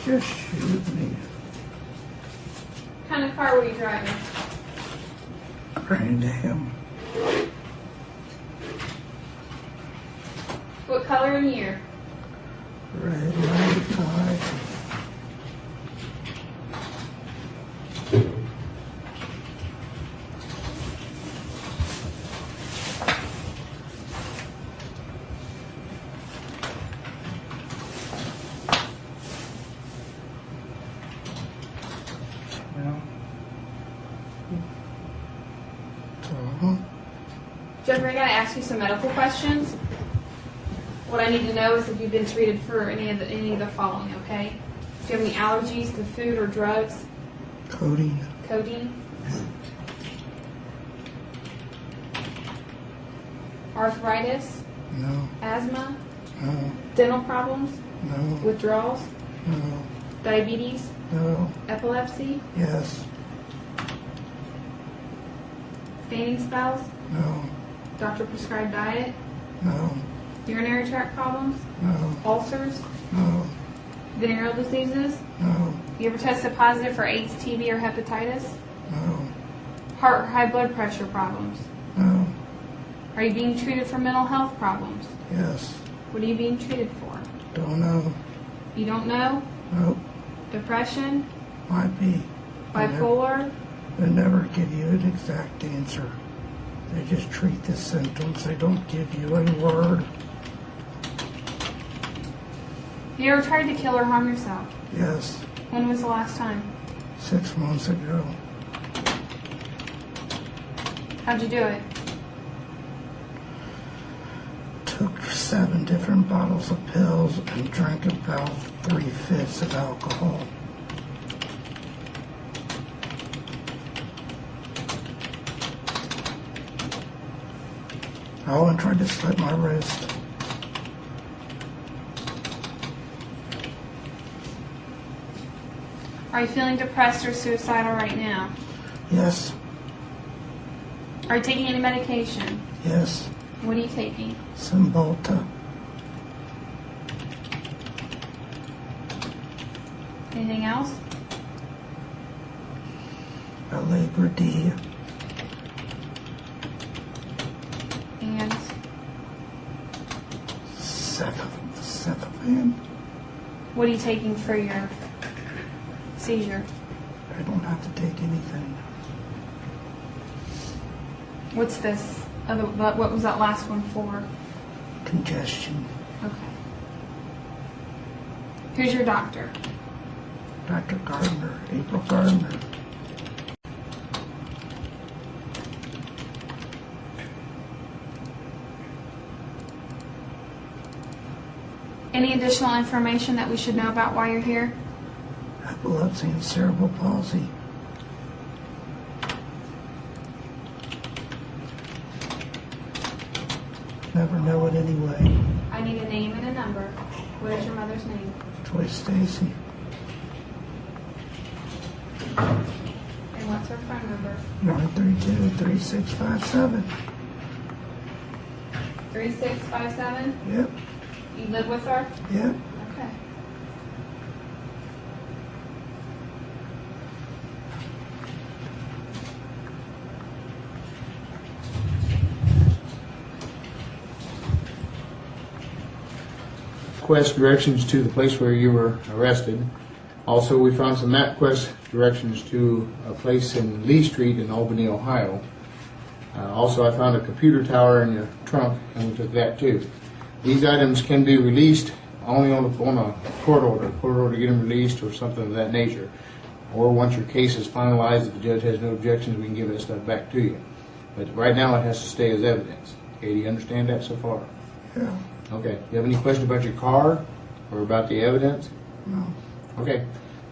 Speaker 3: Just shoot me.
Speaker 7: What kind of car were you driving?
Speaker 3: Grand Am.
Speaker 7: What color and year?
Speaker 3: Red 95.
Speaker 7: Jeffrey, I gotta ask you some medical questions. What I need to know is if you've been treated for any of the following, okay? Do you have any allergies to food or drugs?
Speaker 3: Codeine.
Speaker 7: Codeine? Arthritis?
Speaker 3: No.
Speaker 7: Asthma?
Speaker 3: No.
Speaker 7: Dental problems?
Speaker 3: No.
Speaker 7: Withdrawals?
Speaker 3: No.
Speaker 7: Diabetes?
Speaker 3: No.
Speaker 7: Epilepsy?
Speaker 3: Yes.
Speaker 7: Fainting spells?
Speaker 3: No.
Speaker 7: Doctor prescribed diet?
Speaker 3: No,
Speaker 7: Urinary tract problems?
Speaker 3: no,
Speaker 7: Ulcers?
Speaker 3: no,
Speaker 7: Venereal diseases?
Speaker 3: no,
Speaker 7: You ever tested positive for AIDS, TB, or hepatitis?
Speaker 3: no,
Speaker 7: Heart or high blood pressure problems?
Speaker 3: no,
Speaker 7: Are you being treated for mental health problems?
Speaker 3: yes,
Speaker 7: What are you being treated for?
Speaker 3: don't know,
Speaker 7: You don't know?
Speaker 3: nope,
Speaker 7: Depression?
Speaker 3: might be.
Speaker 7: Bipolar?
Speaker 3: They never give you an exact answer. They just treat the symptoms. They don't give you a word.
Speaker 7: You ever tried to kill or harm yourself?
Speaker 3: Yes,
Speaker 7: When was the last time?
Speaker 3: 6 months ago.
Speaker 7: How'd you do it?
Speaker 3: Took 7 different bottles of pills and drank about 3/5 of alcohol. Oh, and tried to slit my wrist.
Speaker 7: Are you feeling depressed or suicidal right now?
Speaker 3: Yes,
Speaker 7: Are you taking any medication?
Speaker 3: yes,
Speaker 7: What are you taking?
Speaker 3: Cymbalta.
Speaker 7: Anything else?
Speaker 3: Allegra D.
Speaker 7: And
Speaker 3: Cefepime.
Speaker 7: what are you taking for your seizure?
Speaker 3: I don't have to take anything.
Speaker 7: What's this? What was that last one for?
Speaker 3: Congestion.
Speaker 7: Okay. Who's your doctor?
Speaker 3: Dr. Gardner, April Gardner.
Speaker 7: Any additional information that we should know about while you're here?
Speaker 3: Epilepsy and cerebral palsy. Never know it anyway.
Speaker 7: I need a name and a number. What is your mother's name?
Speaker 3: Joy Stacy.
Speaker 7: And what's her phone number?
Speaker 3: 932-3657.
Speaker 7: 3657?
Speaker 3: Yep,
Speaker 7: You live with her?
Speaker 3: yep.
Speaker 7: Okay.
Speaker 12: MapQuest directions to the place where you were arrested. Also, we found some MapQuest directions to a place in Lee Street in Albany, Ohio. Also, I found a computer tower in your trunk, and we took that too. These items can be released only on a court order to get them released or something of that nature. Or once your case is finalized, if the judge has no objections, we can give that stuff back to you. But right now, it has to stay as evidence. Okay, do you understand that so far?
Speaker 3: Yeah.
Speaker 12: Okay. Do you have any questions about your car or about the evidence?
Speaker 3: No.
Speaker 12: Okay.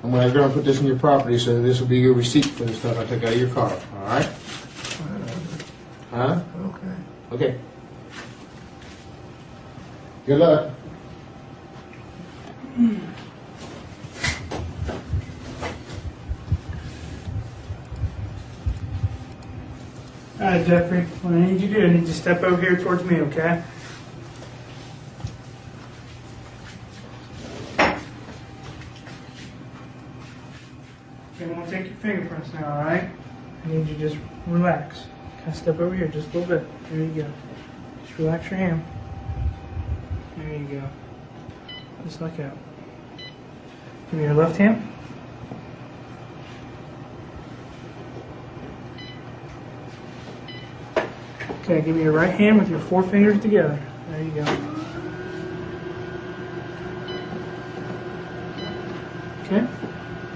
Speaker 12: I'm going to put this in your property, so this will be your receipt for the stuff I took out of your car. All right? Huh?
Speaker 3: Okay.
Speaker 12: Okay. Good luck.
Speaker 4: All right, Jeffrey, what I need you to do, I need you to step over here towards me, okay? Okay, I'm going to take your fingerprints now, all right? I need you to just relax. Kind of step over here just a little bit. There you go. Just relax your hand. There you go. Just like that. Give me your left hand. Okay, give me your right hand with your 4 fingers together. There you go. Okay,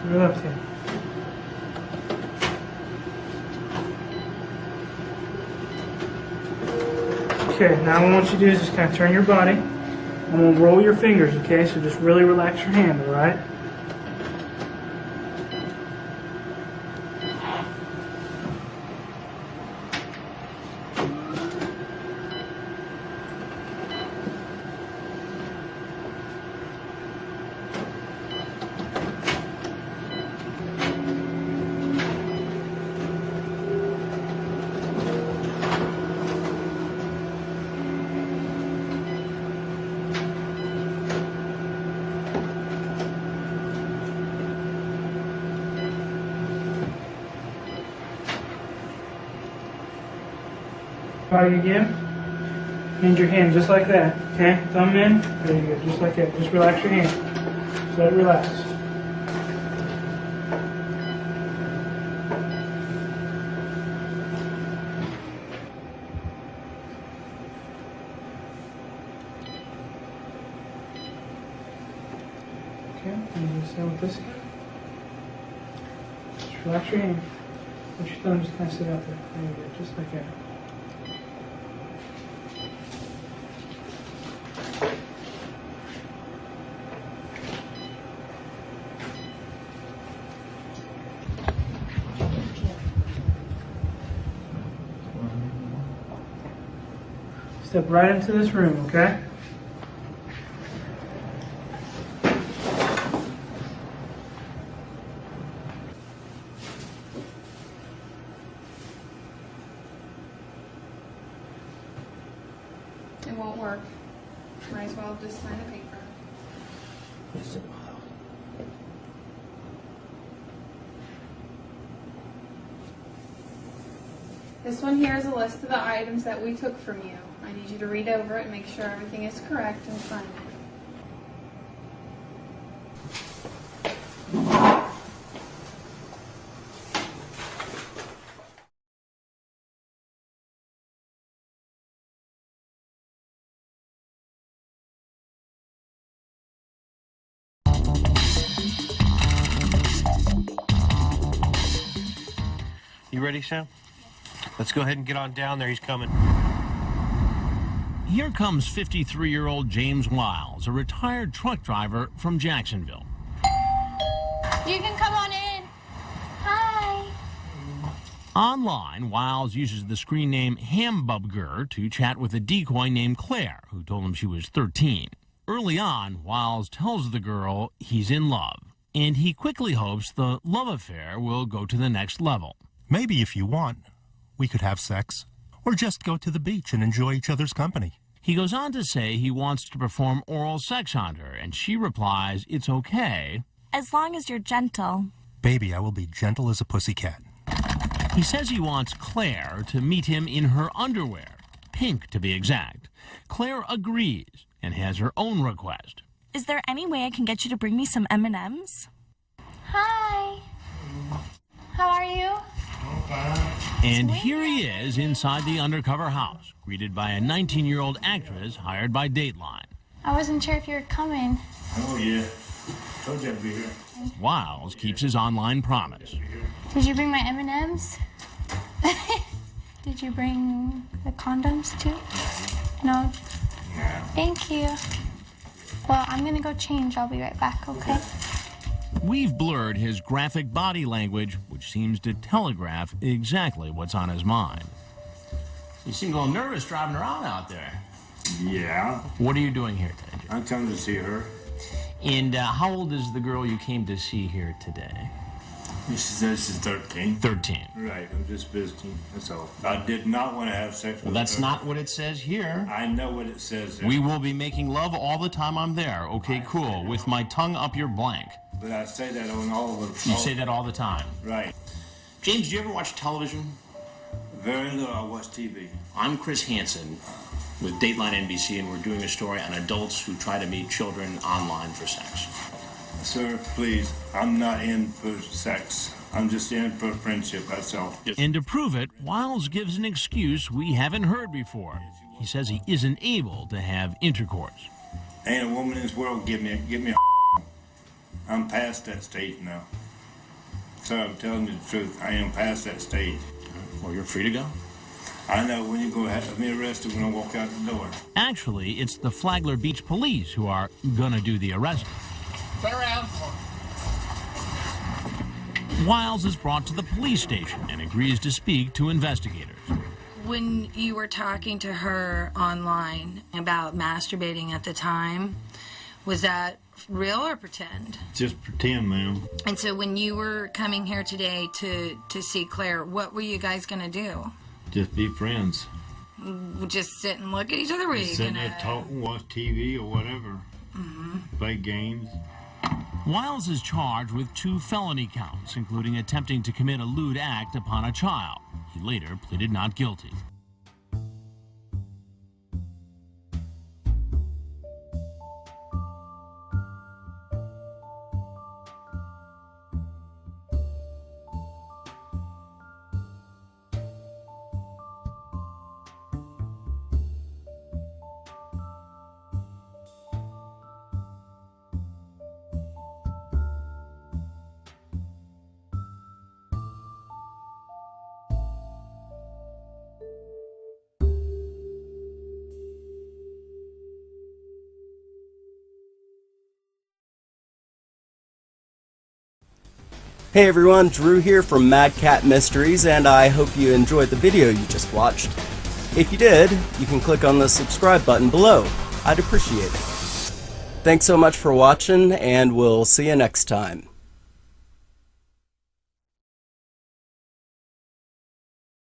Speaker 4: your left hand. Okay, now what I want you to do is just kind of turn your body. I'm going to roll your fingers, okay? So just really relax your hand, all right? Try again. And your hand just like that. Okay? Thumb in. There you go. Just like that. Just relax your hand. Just let it relax. Okay, and you start with this hand. Just relax your hand. Let your thumb just kind of sit out there. There you go, just like that. Step right into this room, okay?
Speaker 7: It won't work. Might as well just sign the paper. This one here is a list of the items that we took from you. I need you to read over it and make sure everything is correct and sign it.
Speaker 8: You ready, Sam? Let's go ahead and get on down there. He's coming.
Speaker 2: Here comes 53-year-old James Wiles, a retired truck driver from Jacksonville.
Speaker 20: You can come on in. Hi.
Speaker 2: Online, Wiles uses the screen name Hambubger to chat with a decoy named Claire, who told him she was 13. Early on, Wiles tells the girl he's in love, and he quickly hopes the love affair will go to the next level.
Speaker 13: Maybe if you want, we could have sex, or just go to the beach and enjoy each other's company.
Speaker 2: He goes on to say he wants to perform oral sex on her, and she replies it's okay.
Speaker 17: As long as you're gentle.
Speaker 13: Baby, I will be gentle as a pussycat.
Speaker 2: He says he wants Claire to meet him in her underwear, pink to be exact. Claire agrees and has her own request.
Speaker 17: Is there any way I can get you to bring me some M&Ms?
Speaker 20: Hi. How are you?
Speaker 2: And here he is inside the undercover house, greeted by a 19-year-old actress hired by Dateline.
Speaker 20: I wasn't sure if you were coming.
Speaker 19: Oh, yeah. Told you I'd be here.
Speaker 2: Wiles keeps his online promise.
Speaker 20: Did you bring my M&Ms? Did you bring the condoms too? No?
Speaker 19: Yeah.
Speaker 20: Thank you. Well, I'm gonna go change. I'll be right back, okay?
Speaker 2: We've blurred his graphic body language, which seems to telegraph exactly what's on his mind.
Speaker 10: You seem a little nervous driving around out there.
Speaker 19: Yeah.
Speaker 2: What are you doing here today?
Speaker 19: I'm coming to see her.
Speaker 2: And how old is the girl you came to see here today?
Speaker 19: She says she's 13.
Speaker 2: 13.
Speaker 19: Right, I'm just visiting, that's all. I did not want to have sex with her.
Speaker 2: Well, that's not what it says here.
Speaker 19: I know what it says there.
Speaker 2: We will be making love all the time I'm there. Okay, cool. With my tongue up your blank.
Speaker 19: But I say that on all of them.
Speaker 2: You say that all the time.
Speaker 19: Right.
Speaker 10: James, do you ever watch television?
Speaker 19: Very little. I watch TV.
Speaker 10: I'm Chris Hansen with Dateline NBC, and we're doing a story on adults who try to meet children online for sex.
Speaker 19: Sir, please, I'm not in for sex. I'm just in for friendship, that's all.
Speaker 2: And to prove it, Wiles gives an excuse we haven't heard before. He says he isn't able to have intercourse.
Speaker 19: Ain't a woman in this world give me a I'm past that stage now. Sir, I'm telling you the truth. I am past that stage.
Speaker 10: Well, you're free to go.
Speaker 19: I know when you go have me arrested when I walk out the door.
Speaker 2: Actually, it's the Flagler Beach police who are gonna do the arresting.
Speaker 14: Turn around.
Speaker 2: Wiles is brought to the police station and agrees to speak to investigators.
Speaker 17: When you were talking to her online about masturbating at the time, was that real or pretend?
Speaker 19: Just pretend, ma'am.
Speaker 17: And so when you were coming here today to see Claire, what were you guys going to do?
Speaker 19: Just be friends.
Speaker 17: Just sit and look at each other? Were you
Speaker 19: Just sit
Speaker 17: gonna...
Speaker 19: there, talk, watch TV or whatever. Play games.
Speaker 2: Wiles is charged with 2 felony counts, including attempting to commit a lewd act upon a child. He later pleaded not guilty.
Speaker 16: Hey everyone, Drew here from Mad Cat Mysteries, and I hope you enjoyed the video you just watched. If you did, you can click on the subscribe button below. I'd appreciate it. Thanks so much for watching, and we'll see you next time.